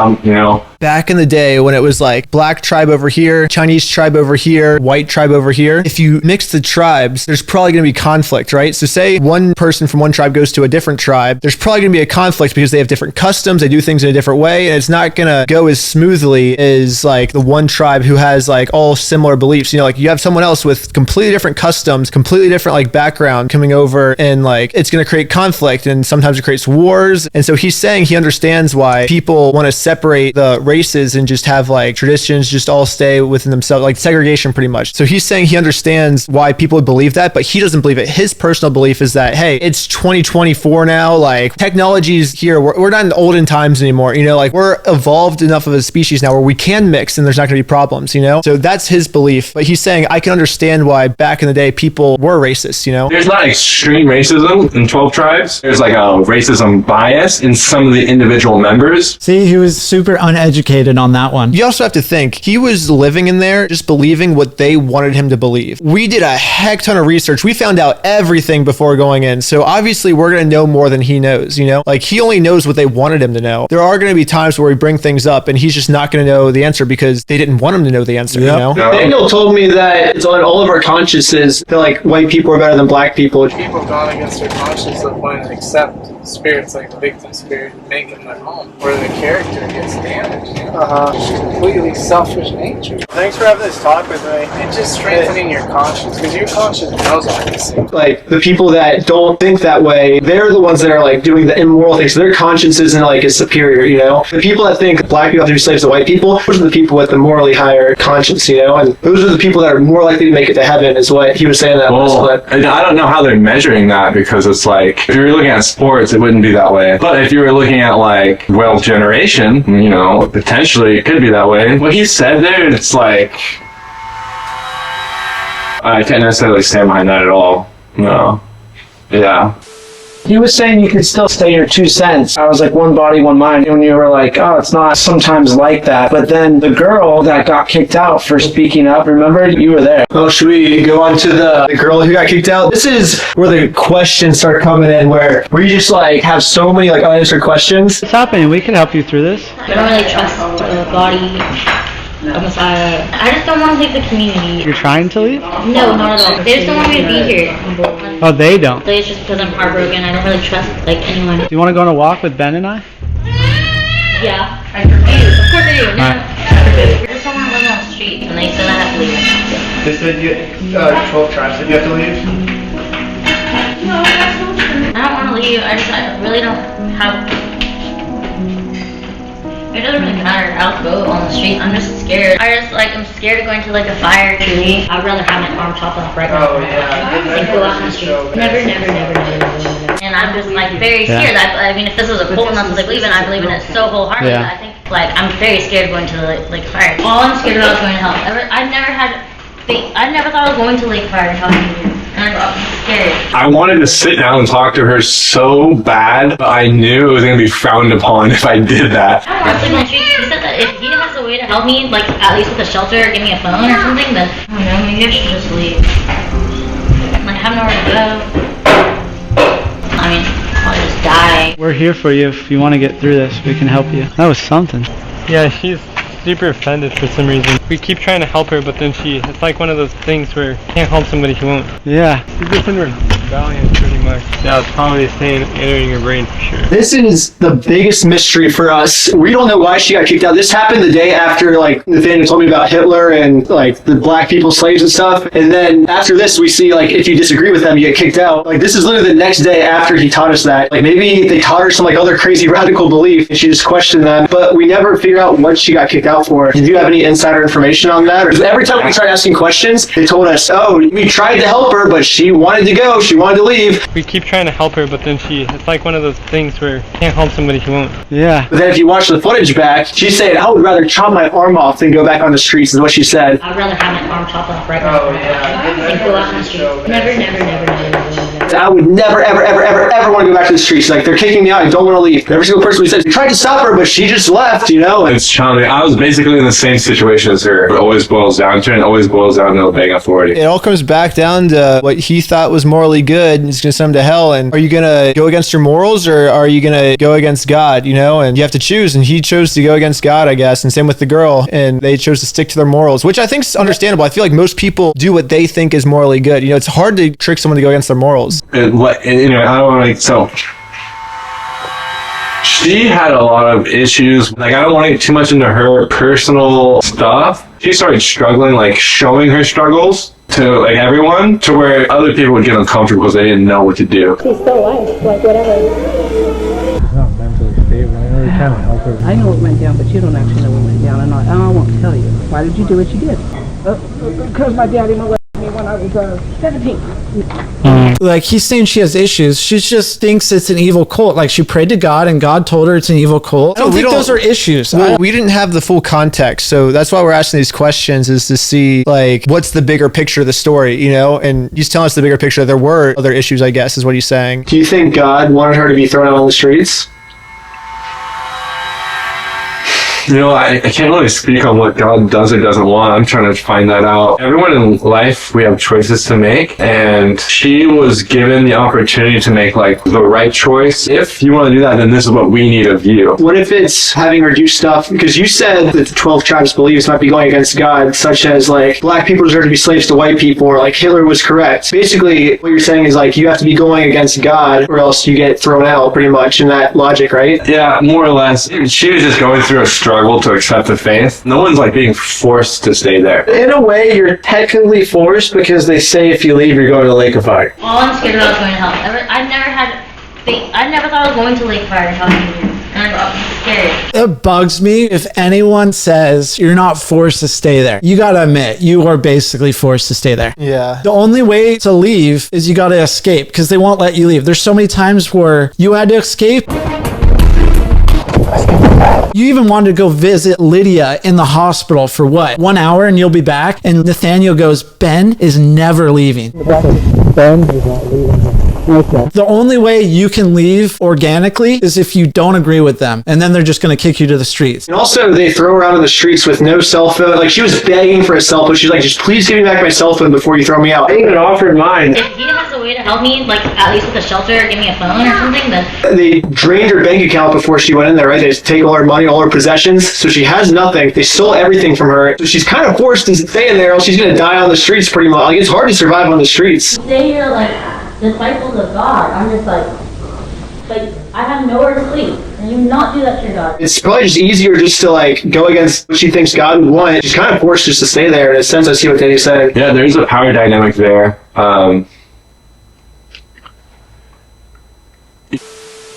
Back in the day when it was like black tribe over here, Chinese tribe over here, white tribe over here, if you mix the tribes, there's probably going to be conflict, right? So say one person from one tribe goes to a different tribe, there's probably going to be a conflict because they have different customs, they do things in a different way, and it's not going to go as smoothly as like the one tribe who has like all similar beliefs. You know, like you have someone else with completely different customs, completely different like background coming over, and like it's going to create conflict, and sometimes it creates wars. And so he's saying he understands why people want to separate the races and just have like traditions just all stay within themselves, like segregation pretty much. So he's saying he understands why people would believe that, but he doesn't believe it. His personal belief is that, hey, it's 2024 now, like technology's here. We're not in the olden times anymore, you know, like we're evolved enough of a species now where we can mix and there's not going to be problems, you know? So that's his belief. But he's saying, I can understand why back in the day people were racist, you know? There's not extreme racism in 12 tribes. There's like a racism bias in some of the individual members. See, he was super uneducated on that one. You also have to think, he was living in there just believing what they wanted him to believe. We did a heck ton of research. We found out everything before going in. So obviously we're going to know more than he knows, you know? Like he only knows what they wanted him to know. There are going to be times where we bring things up and he's just not going to know the answer because they didn't want him to know the answer, you know? Daniel told me that it's on all of our consciences that like white people are better than black people. People gone against their conscience to the point to accept spirits like the victim spirit and make them their home, where the character gets damaged. You know? Completely selfish nature. Thanks for having this talk with me. It's just strengthening your conscience, because your conscience knows all these things. Like the people that don't think that way, they're the ones that are like doing the immoral things. So their conscience isn't like is superior, you know? The people that think black people have to be slaves to white people, those are the people with the morally higher conscience, you know? And those are the people that are more likely to make it to heaven, is what he was saying in that last clip. I don't know how they're measuring that, because it's like, if you were looking at sports, it wouldn't be that way. But if you were looking at like wealth generation, you know, potentially it could be that way. What he said there, it's like, I can't necessarily stand behind that at all. No. Yeah. He was saying you could still stay your 2 cents. I was like, one body, one mind. And you were like, oh, it's not sometimes like that. But then the girl that got kicked out for speaking up, remember? You were there. Oh, should we go on to the girl who got kicked out? This is where the questions start coming in, where you just like have so many like unanswered questions. What's happening? We can help you through this. I don't really trust the body of Messiah. I just don't want to leave the community. You're trying to leave? No, not at all. They just don't want me to be here. Oh, they don't? It's just because I'm heartbroken. I don't really trust like anyone. Do you want to go on a walk with Ben and I? Yeah, I do. Of course I do. No, I just don't want to live on the street, and they said I have to leave. They said you, 12 tribes said you have to leave? I don't want to leave. I really don't have. It doesn't really matter. I'll go on the street. I'm just scared. I'm scared of going to like a fire truly. I'd rather have my arm chopped off right now. Oh yeah. Than go out on the street. Never. And I'm just like very scared. I mean, if this was a cult and I was like leaving, I believe in it so wholeheartedly. Yeah. I think Like, I'm very scared of going to the lake fire. All I'm scared about is going to hell. I never thought I was going to lake fire and talking to you. And I'm scared. I wanted to sit down and talk to her so bad, but I knew it was going to be frowned upon if I did that. I don't know, sleep on the street. He said that if he has a way to help me, like, at least with a shelter, or give me a phone or something, then, I don't know, maybe I should just leave. Like, I have nowhere to go. I mean, I'll just die. We're here for you if you want to get through this. We can help you. That was something. Yeah, she's super offended for some reason. We keep trying to help her, but then it's like one of those things where you can't help somebody who won't. Yeah. She's just in rebellion pretty much. Yeah, it's probably entering her brain for sure. This is the biggest mystery for us. We don't know why she got kicked out. This happened the day after, like, Nathaniel told me about Hitler and, like, the black people, slaves and stuff. And then after this, we see, like, if you disagree with them, you get kicked out. Like, this is literally the next day after he taught us that. Like, maybe they taught her some, like, other crazy radical belief and she just questioned them. But we never figure out what she got kicked out for. Do you have any insider information on that? Or every time we tried asking questions, they told us, oh, we tried to help her, but she wanted to go. She wanted to leave. We keep trying to help her, but then it's like one of those things where you can't help somebody who won't. Yeah. But then if you watch the footage back, she's saying, I would rather chop my arm off than go back on the streets, is what she said. I'd rather have my arm chopped off right now. Than go out on the streets. Never. I would never, ever want to go back to the streets. Like, they're kicking me out. I don't want to leave. Every single person we said, we tried to stop her, but she just left, you know? It's challenging. I was basically in the same situation as her. It always boils down to, and it always boils down to obeying authority. It all comes back down to what he thought was morally good and it's going to send him to hell. And are you going to go against your morals or are you going to go against God, you know? And you have to choose. And he chose to go against God, I guess. And same with the girl. And they chose to stick to their morals, which I think is understandable. I feel like most people do what they think is morally good. You know, it's hard to trick someone to go against their morals. I don't want to, so she had a lot of issues. Like, I don't want to get too much into her personal stuff. She started struggling, like showing her struggles to like everyone, to where other people would get uncomfortable because they didn't know what to do. She's still alive, like whatever. She's not mentally stable. I know you're trying to help her. I know what went down, but you don't actually know what went down, and I won't tell you. Why did you do what you did? Because my daddy molested me when I was 17. Like, he's saying she has issues. She just thinks it's an evil cult. Like, she prayed to God and God told her it's an evil cult. I don't think those are issues. We didn't have the full context. So that's why we're asking these questions, is to see, like, what's the bigger picture of the story, you know? And he's telling us the bigger picture. There were other issues, I guess, is what he's saying. Do you think God wanted her to be thrown out on the streets? You know, I can't really speak on what God does or doesn't want. I'm trying to find that out. Everyone in life, we have choices to make, and she was given the opportunity to make, like, the right choice. If you want to do that, then this is what we need of you. What if it's having her do stuff, because you said that the 12 tribes' beliefs might be going against God, such as, like, black people deserve to be slaves to white people, or, like, Hitler was correct. Basically, what you're saying is, like, you have to be going against God, or else you get thrown out, pretty much, in that logic, right? Yeah, more or less. She was just going through a struggle to accept the faith. No one's like being forced to stay there. In a way, you're technically forced because they say if you leave, you're going to the lake of fire. All I'm scared about is going to hell. I never thought I was going to lake fire and talking to you. And I'm scared. It bugs me if anyone says you're not forced to stay there. You gotta admit, you are basically forced to stay there. Yeah. The only way to leave is you gotta escape, because they won't let you leave. There's so many times where you had to escape. You even wanted to go visit Lydia in the hospital for what? 1 hour and you'll be back? And Nathaniel goes, Ben is never leaving. Ben is not leaving. Okay. The only way you can leave organically is if you don't agree with them. And then they're just going to kick you to the streets. And also, they throw her out on the streets with no cell phone. Like, she was begging for a cell phone. She's like, just please give me back my cell phone before you throw me out. I even offered mine. If he has a way to help me, like, at least with a shelter, or give me a phone or something, then... They drained her bank account before she went in there, right? They just take all her money, all her possessions. So she has nothing. They stole everything from her. So she's kind of forced to stay in there, or else she's going to die on the streets pretty much. Like, it's hard to survive on the streets. Stay here, like, disciples of God. I'm just like, I have nowhere to sleep. And you not do that to your God. It's probably just easier just to, like, go against what she thinks God would want. She's kind of forced just to stay there. In a sense, I see what Danny's saying. Yeah, there's a power dynamic there.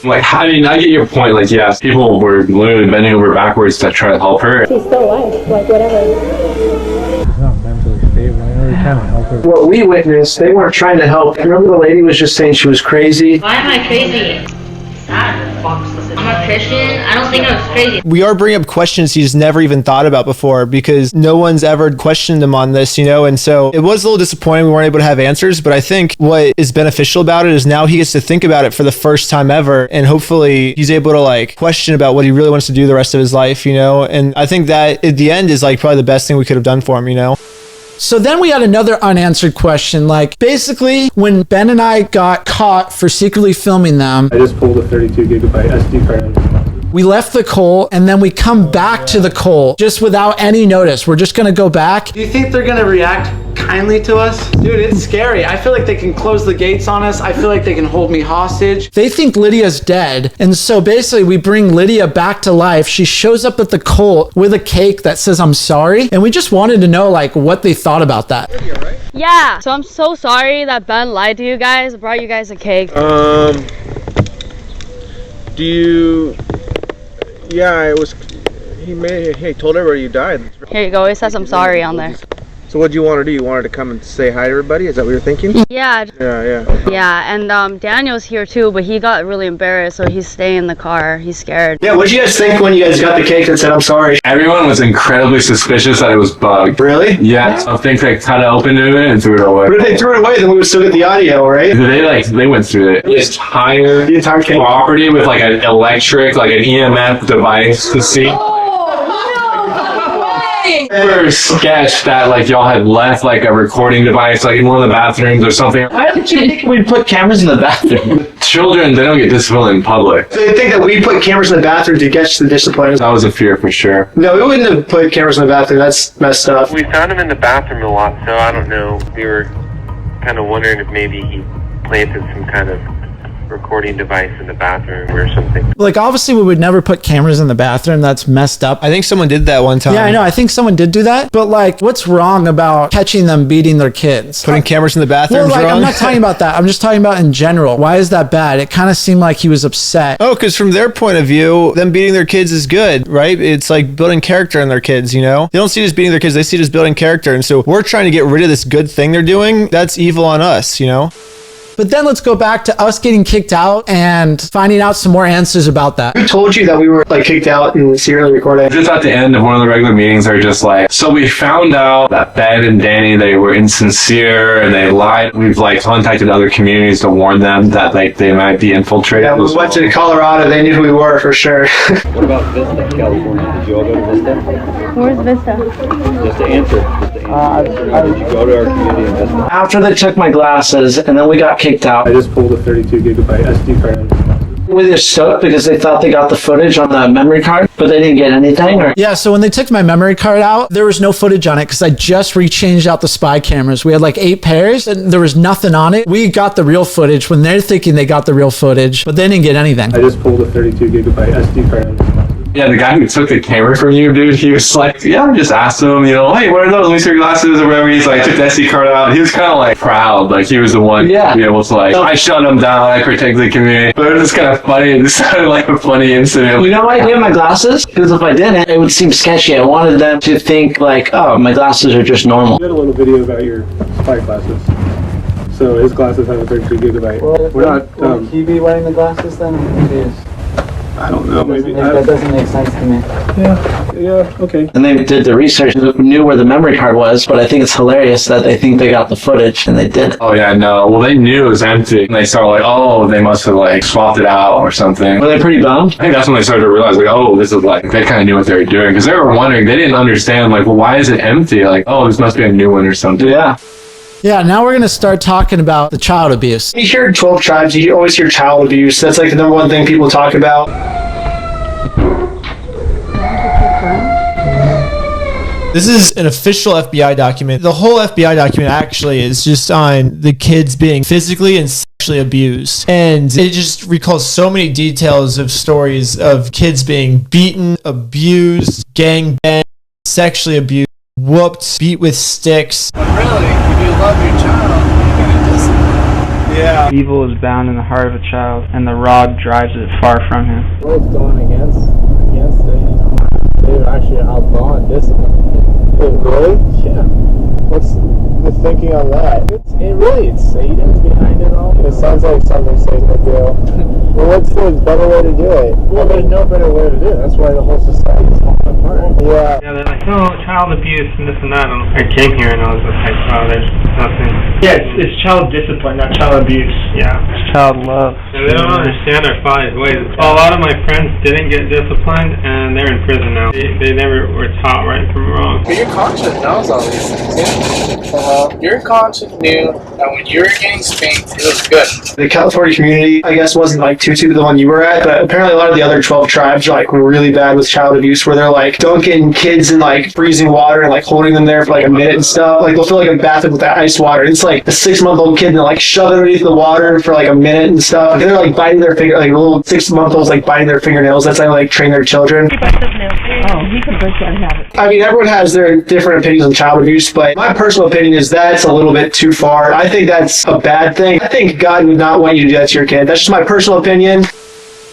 Like, I mean, I get your point. Like, yes, people were literally bending over backwards to try to help her. She's still alive, like whatever. She's not mentally stable. I know you're trying to help her. What we witnessed, they weren't trying to help. Remember the lady was just saying she was crazy? Why am I crazy? Sad. I'm I'm a Christian, I don't think I was crazy. We are bringing up questions he's never even thought about before because no one's ever questioned him on this, you know? And so it was a little disappointing we weren't able to have answers, but I think what is beneficial about it is now he gets to think about it for the first time ever, and hopefully he's able to like question about what he really wants to do the rest of his life, you know? And I think that at the end is like probably the best thing we could have done for him, you know? So then we had another unanswered question. Like, basically, when Ben and I got caught for secretly filming them, I just pulled a 32 gigabyte SD card. we left the Colt and then we come back to the Colt just without any notice. We're just going to go back. Do you think they're gonna react kindly to us? Dude, it's scary. I feel like they can close the gates on us. I feel like they can hold me hostage. They think Lydia's dead. And so basically we bring Lydia back to life. She shows up at the Colt with a cake that says, "I'm sorry." And we just wanted to know like what they thought about that. Yeah, so I'm so sorry that Ben lied to you guys. I brought you guys a cake. Do you... Yeah, it was... He told everybody you died. Here you go, it says I'm sorry on there. So what do you want to do? You wanted to come and say hi to everybody? Is that what you're thinking? Yeah. Yeah, and Daniel's here too, but he got really embarrassed, so he's staying in the car. He's scared. Yeah, what did you guys think when you guys got the cake that said, "I'm sorry"? Everyone was incredibly suspicious that it was bugged. Really? Yeah, so I think they cut it open to it and threw it away. But if they threw it away, then we would still get the audio, right? They went through it. The entire property with like an electric, like an EMF device to see. Or sketch that like y'all had left like a recording device like in one of the bathrooms or something. Why did you think we'd put cameras in the bathroom? Children, they don't get disciplined in public. So they think that we put cameras in the bathroom to get the discipline. That was a fear for sure. No, we wouldn't have put cameras in the bathroom. That's messed up. We found him in the bathroom a lot, so I don't know. We were kind of wondering if maybe he planted some kind of recording device in the bathroom or something. Like, obviously we would never put cameras in the bathroom. That's messed up. I think someone did that one time. Yeah, I know. I think someone did do that. But like, what's wrong about catching them beating their kids? Putting cameras in the bathroom Well, like, wrong? I'm not talking about that. I'm just talking about in general. Why is that bad? It kind of seemed like he was upset. Oh, because from their point of view, them beating their kids is good, right? It's like building character in their kids, you know? They don't see it as beating their kids. They see it as building character. And so we're trying to get rid of this good thing they're doing. That's evil on us, you know? But then let's go back to us getting kicked out and finding out some more answers about that. Who told you that we were like kicked out and serially recorded? Just at the end of one of the regular meetings, they're just like, so we found out that Ben and Danny, they were insincere and they lied. We've like contacted other communities to warn them that like they might be infiltrated. Yeah, we went to Colorado. They knew who we were for sure. What about Vista, California? Did you all go to Vista? Where's Vista? Just to answer. Did you go to our community in Vista? After they took my glasses and then we got kicked out. I just pulled a 32 gigabyte SD card. Were they stoked because they thought they got the footage on the memory card, but they didn't get anything? Or? Yeah, so when they took my memory card out, there was no footage on it because I just rechanged out the spy cameras. We had like 8 pairs and there was nothing on it. We got the real footage when they're thinking they got the real footage, but they didn't get anything. I just pulled a 32 gigabyte SD card. Yeah, the guy who took the camera from you, dude, he was like, yeah, I just asked him, you know, hey, what are those? Let me see your glasses or whatever. He's like, took the SD card out. He was kind of like proud, like he was the one to be able to like, I shut him down, I protect the community. But it was just kind of funny. It sounded like a funny incident. You know why I gave my glasses? Because if I didn't, it would seem sketchy. I wanted them to think like, oh, my glasses are just normal. We had a little video about your spy glasses. So his glasses have a 32 gigabyte. Well, we're not. Would he be wearing the glasses then? I'm confused. I don't know. Maybe that doesn't make sense to me. Yeah. Okay. And they did the research, knew where the memory card was, but I think it's hilarious that they think they got the footage and they didn't. Oh yeah, no. Well, they knew it was empty. And they started like, oh, they must have like swapped it out or something. Were they pretty bummed? I think that's when they started to realize like, oh, this is like, they kind of knew what they were doing. Because they were wondering, they didn't understand like, well, why is it empty? Like, oh, this must be a new one or something. Yeah. Yeah, now we're going to start talking about the child abuse. You hear 12 tribes, you always hear child abuse. That's like the number one thing people talk about. This is an official FBI document. The whole FBI document actually is just on the kids being physically and sexually abused. And it just recalls so many details of stories of kids being beaten, abused, gangbanged, sexually abused, whooped, beat with sticks. But really, if you love your child, you're gonna discipline. Yeah. Evil is bound in the heart of a child, and the rod drives it far from him. What it's going against it, you know, they're actually outlawing discipline. Oh, really? Yeah. What's the thinking on that? It's Satan behind it all. It sounds like something Satan would do. Well, what's the better way to do it? Well, there's no better way to do it. That's why the whole society's falling apart. Yeah. Yeah, they're like, oh, child abuse and this and that. And I came here and I was just like, oh, there's nothing. Yeah, it's child discipline, not child abuse. Yeah, it's child love. And they don't understand our father's ways. A lot of my friends didn't get disciplined and they're in prison now. They never were taught right from wrong. But your conscience knows all these things, yeah? Your conscience knew that when you were getting spanked, it was good. The California community, I guess, wasn't like too the one you were at, but apparently a lot of the other 12 tribes like were really bad with child abuse, where they're like dunking kids in like freezing water and like holding them there for like a minute and stuff. Like they'll fill like a bathtub with that ice water. It's like a 6-month-old kid and they're like shove it underneath the water for like a minute and stuff. And they're like biting their finger, like little 6-month-olds like biting their fingernails. That's how they like train their children. Oh, he could break that habit. I mean, everyone has their different opinions on child abuse, but my personal opinion is that's a little bit too far. I think that's a bad thing. I think God would not want you to do that to your kid. That's just my personal opinion.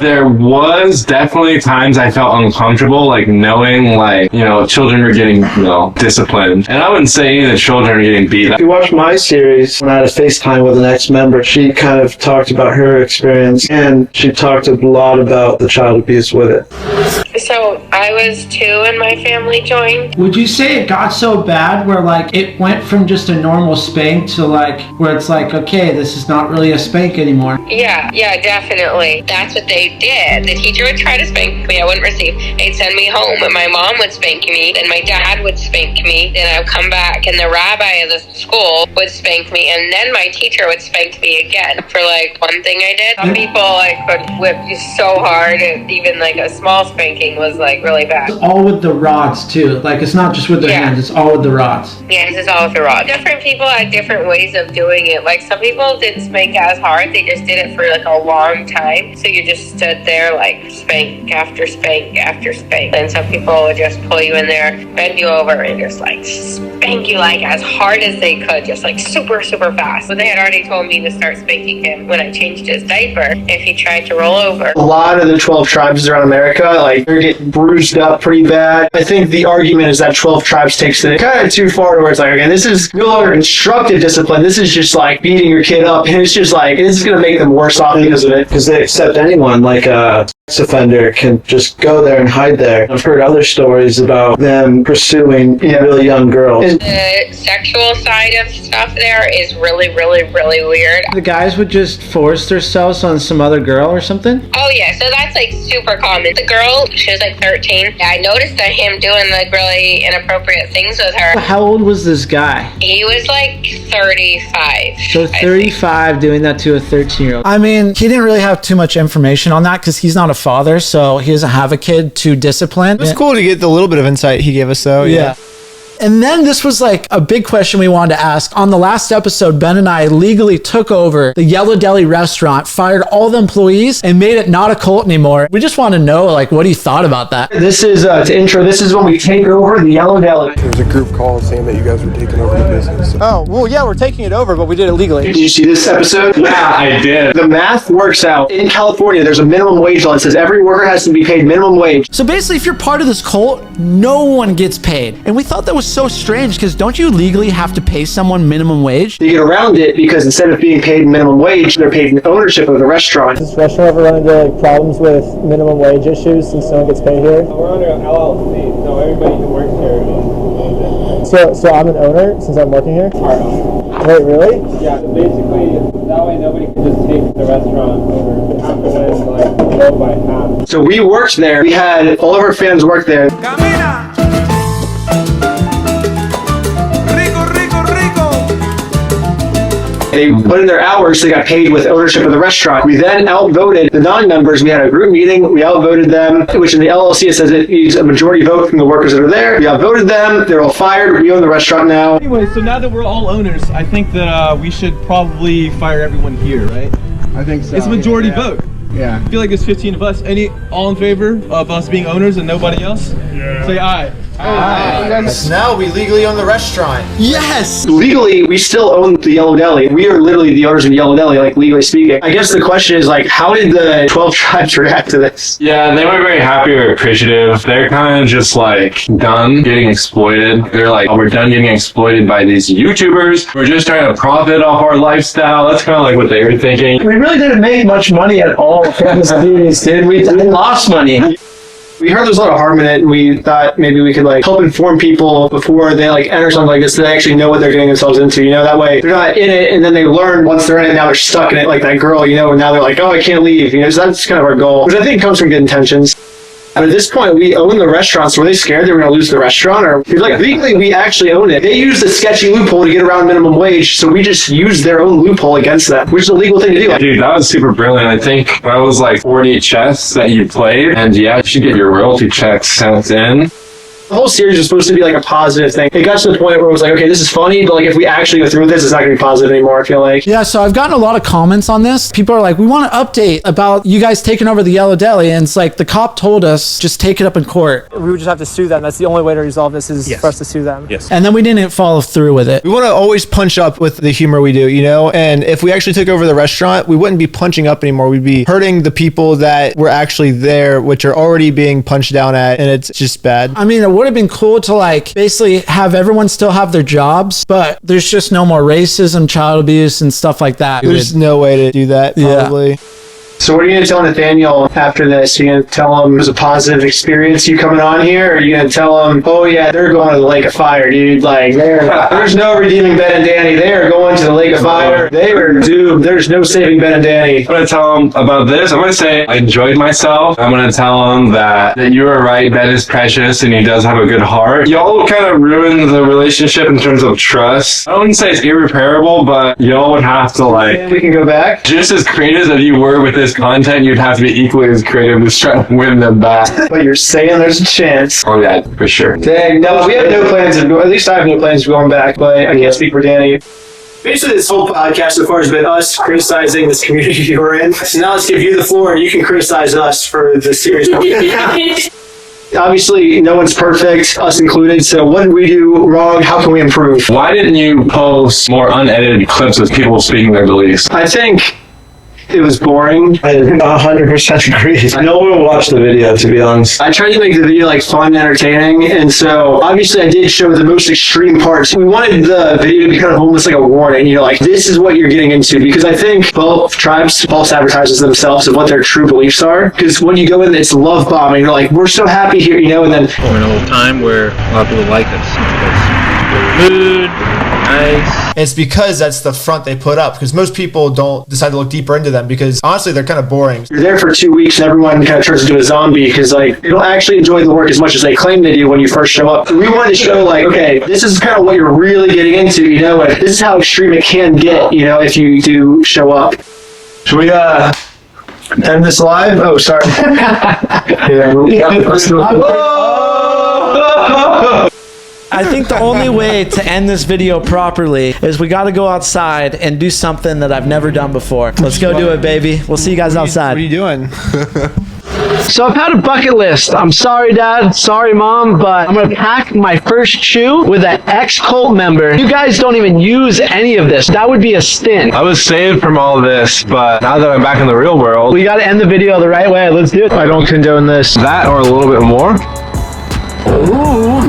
There was definitely times I felt uncomfortable, like knowing, like, you know, children were getting, you know, disciplined. And I wouldn't say any of the children are getting beat. If you watch my series, when I had a FaceTime with an ex-member, she kind of talked about her experience, and she talked a lot about the child abuse with it. So I was 2 and my family joined. Would you say it got so bad where like it went from just a normal spank to like where it's like, okay, this is not really a spank anymore? Yeah, definitely. That's what they did. The teacher would try to spank me. I wouldn't receive. They'd send me home, and my mom would spank me. Then my dad would spank me. Then I would come back, and the rabbi of the school would spank me, and then my teacher would spank me again for like one thing I did. Some people like would whip you so hard, and even like a small spanking was like really bad. All with the rods too. Like it's not just with their hands, it's all with the rods. Yeah, this is all with the rod. Different people had different ways of doing it. Like some people didn't spank as hard, they just did it for like a long time. So you just stood there like spank after spank after spank. And some people would just pull you in there, bend you over, and just like spank you like as hard as they could, just like super fast. But they had already told me to start spanking him when I changed his diaper if he tried to roll over. A lot of the 12 tribes around America, like they're getting bruised up pretty bad. I think the argument is that 12 tribes takes it kind of too far, where it's like, okay, this is no longer constructive discipline. This is just like beating your kid up, and it's just like this is going to make them worse off because of it. Because they accept anyone, like a sex offender can just go there and hide there. I've heard other stories about them pursuing really young girls. The sexual side of stuff there is really weird. The guys would just force themselves on some other girl or something? Oh yeah, so that's like super common. The girl, she was like 13. I noticed that him doing like really inappropriate things with her. How old was this guy? He was like 35. So 35 doing that to a 13-year-old. I mean, he didn't really have too much information on that because he's not a father, so he doesn't have a kid to discipline. It was cool to get the little bit of insight he gave us, though. Yeah. And then this was like a big question we wanted to ask. On the last episode, Ben and I legally took over the Yellow Deli restaurant, fired all the employees, and made it not a cult anymore. We just want to know, like, what he thought about that. This is, to intro, this is when we take over the Yellow Deli. There was a group call saying that you guys were taking over the business. Oh, well, yeah, we're taking it over, but we did it legally. Did you see this episode? Yeah, I did. The math works out. In California, there's a minimum wage law that says every worker has to be paid minimum wage. So basically, if you're part of this cult, no one gets paid. And we thought that was so strange because don't you legally have to pay someone minimum wage? They get around it because instead of being paid minimum wage, they're paid ownership of the restaurant. Does this restaurant ever run into like problems with minimum wage issues since no one gets paid here? We're under an LLC, so everybody who works here So I'm an owner since I'm working here? Our owner. Wait, really? Yeah, so basically, that way nobody can just take the restaurant over. We have to win, like, go by half. So we worked there. We had all of our fans work there. They put in their hours, so they got paid with ownership of the restaurant. We then outvoted the non-members. We had a group meeting. We outvoted them, which in the LLC it says it needs a majority vote from the workers that are there. We outvoted them. They're all fired. We own the restaurant now. Anyway, so now that we're all owners, I think that we should probably fire everyone here, right? I think so. It's a majority vote. Yeah. I feel like there's 15 of us. All in favor of us being owners and nobody else? Yeah. Say aye. So now we legally own the restaurant. Yes! Legally, we still own the Yellow Deli. We are literally the owners of the Yellow Deli, like legally speaking. I guess the question is like, how did the 12 tribes react to this? Yeah, they weren't very happy or appreciative. They're kind of just like done getting exploited. They're like, oh, we're done getting exploited by these YouTubers. We're just trying to profit off our lifestyle. That's kind of like what they were thinking. We really didn't make much money at all from this series, did we? We lost money. We heard there's a lot of harm in it, and we thought maybe we could like help inform people before they like enter something like this, so they actually know what they're getting themselves into. You know, that way they're not in it, and then they learn once they're in it. Now they're stuck in it, like that girl. You know, and now they're like, oh, I can't leave. You know, so that's kind of our goal, which I think comes from good intentions. But at this point, we own the restaurant, so were they scared they were going to lose the restaurant? Or like legally, we actually own it. They used a sketchy loophole to get around minimum wage, so we just used their own loophole against them, which is a legal thing to do. Dude, that was super brilliant. I think that was like 40 chess that you played, and yeah, you should get your royalty checks sent in. The whole series was supposed to be like a positive thing. It got to the point where it was like, okay, this is funny, but like if we actually go through with this, it's not going to be positive anymore, I feel like. Yeah, so I've gotten a lot of comments on this. People are like, we want an update about you guys taking over the Yellow Deli. And it's like, the cop told us, just take it up in court. We would just have to sue them. That's the only way to resolve this is for us to sue them. Yes. And then we didn't follow through with it. We want to always punch up with the humor we do, you know? And if we actually took over the restaurant, we wouldn't be punching up anymore. We'd be hurting the people that were actually there, which are already being punched down at. And it's just bad. I mean, it would have been cool to like basically have everyone still have their jobs, but there's just no more racism, child abuse, and stuff like that. There's no way to do that, probably. Yeah. So what are you going to tell Nathaniel after this? Are you going to tell him it was a positive experience you coming on here? Or are you going to tell him, oh yeah, they're going to the Lake of Fire, dude. Like, there's no redeeming Ben and Danny. They are going to the Lake of Fire. They are doomed. There's no saving Ben and Danny. I'm going to tell him about this. I'm going to say I enjoyed myself. I'm going to tell him that you were right. Ben is precious and he does have a good heart. Y'all kind of ruined the relationship in terms of trust. I wouldn't say it's irreparable, but y'all would have to like... We can go back? Just as creative as you were with this content, you'd have to be equally as creative as trying to win them back. But you're saying there's a chance. Oh yeah, for sure. Dang, no, we have no plans of at least I have no plans of going back, but I can't speak for Danny. Basically, this whole podcast so far has been us criticizing this community we're in. So now let's give you the floor and you can criticize us for the series. Obviously, no one's perfect, us included, so what did we do wrong? How can we improve? Why didn't you post more unedited clips of people speaking their beliefs? I think it was boring. I 100% agree. No one watched the video, to be honest. I tried to make the video like fun and entertaining, and so obviously I did show the most extreme parts. We wanted the video to be kind of almost like a warning, you know, like this is what you're getting into, because I think both tribes false advertises themselves of what their true beliefs are, because when you go in, it's love bombing. You're like, we're so happy here, you know, and then We're in a little time where a lot of people like us. Food, nice. It's because that's the front they put up, because most people don't decide to look deeper into them, because honestly they're kind of boring. you're there for 2 weeks and everyone kind of turns into a zombie because like they don't actually enjoy the work as much as they claim they do when you first show up. We wanted to show like, okay, this is kind of what you're really getting into, you know, and this is how extreme it can get, you know, if you do show up. Should we end this live? Oh, sorry. I think the only way to end this video properly is we got to go outside and do something that I've never done before. Let's go do it, baby. We'll see you guys outside. What are you doing? So I've had a bucket list. I'm sorry, Dad. Sorry, Mom, but I'm going to pack my first shoe with an ex-cult member. You guys don't even use any of this. That would be a stint. I was saved from all of this, but now that I'm back in the real world... We got to end the video the right way. Let's do it. I don't condone this. That or a little bit more? Ooh.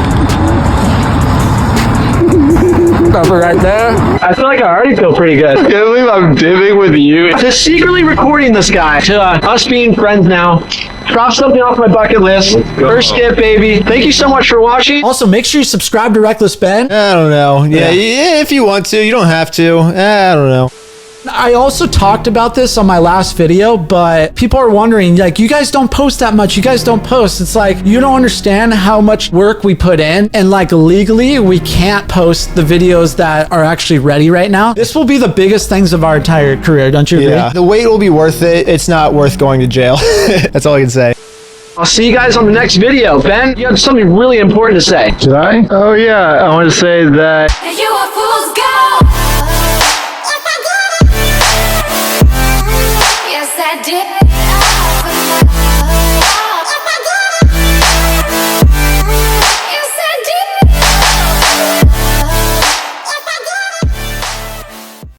Right there. I feel like I already feel pretty good. I can't believe I'm dipping with you. Just secretly recording this guy to us being friends now. Drop something off my bucket list. First skip, baby. Thank you so much for watching. Also, make sure you subscribe to Reckless Ben. I don't know. Yeah, if you want to. You don't have to. I don't know. I also talked about this on my last video, but people are wondering, like, you guys don't post that much. You guys don't post. It's like, you don't understand how much work we put in. And like legally, we can't post the videos that are actually ready right now. This will be the biggest things of our entire career. Don't you agree? Yeah, the wait will be worth it. It's not worth going to jail. That's all I can say. I'll see you guys on the next video. Ben, you have something really important to say. Did I? Oh yeah, I want to say that... You a fool's gold. Yes, I did. Yes,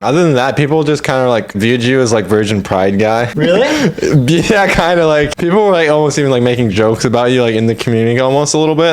Other than that, people just kind of like viewed you as like virgin pride guy. Really? Yeah, kind of like people were like almost even like making jokes about you like in the community almost a little bit.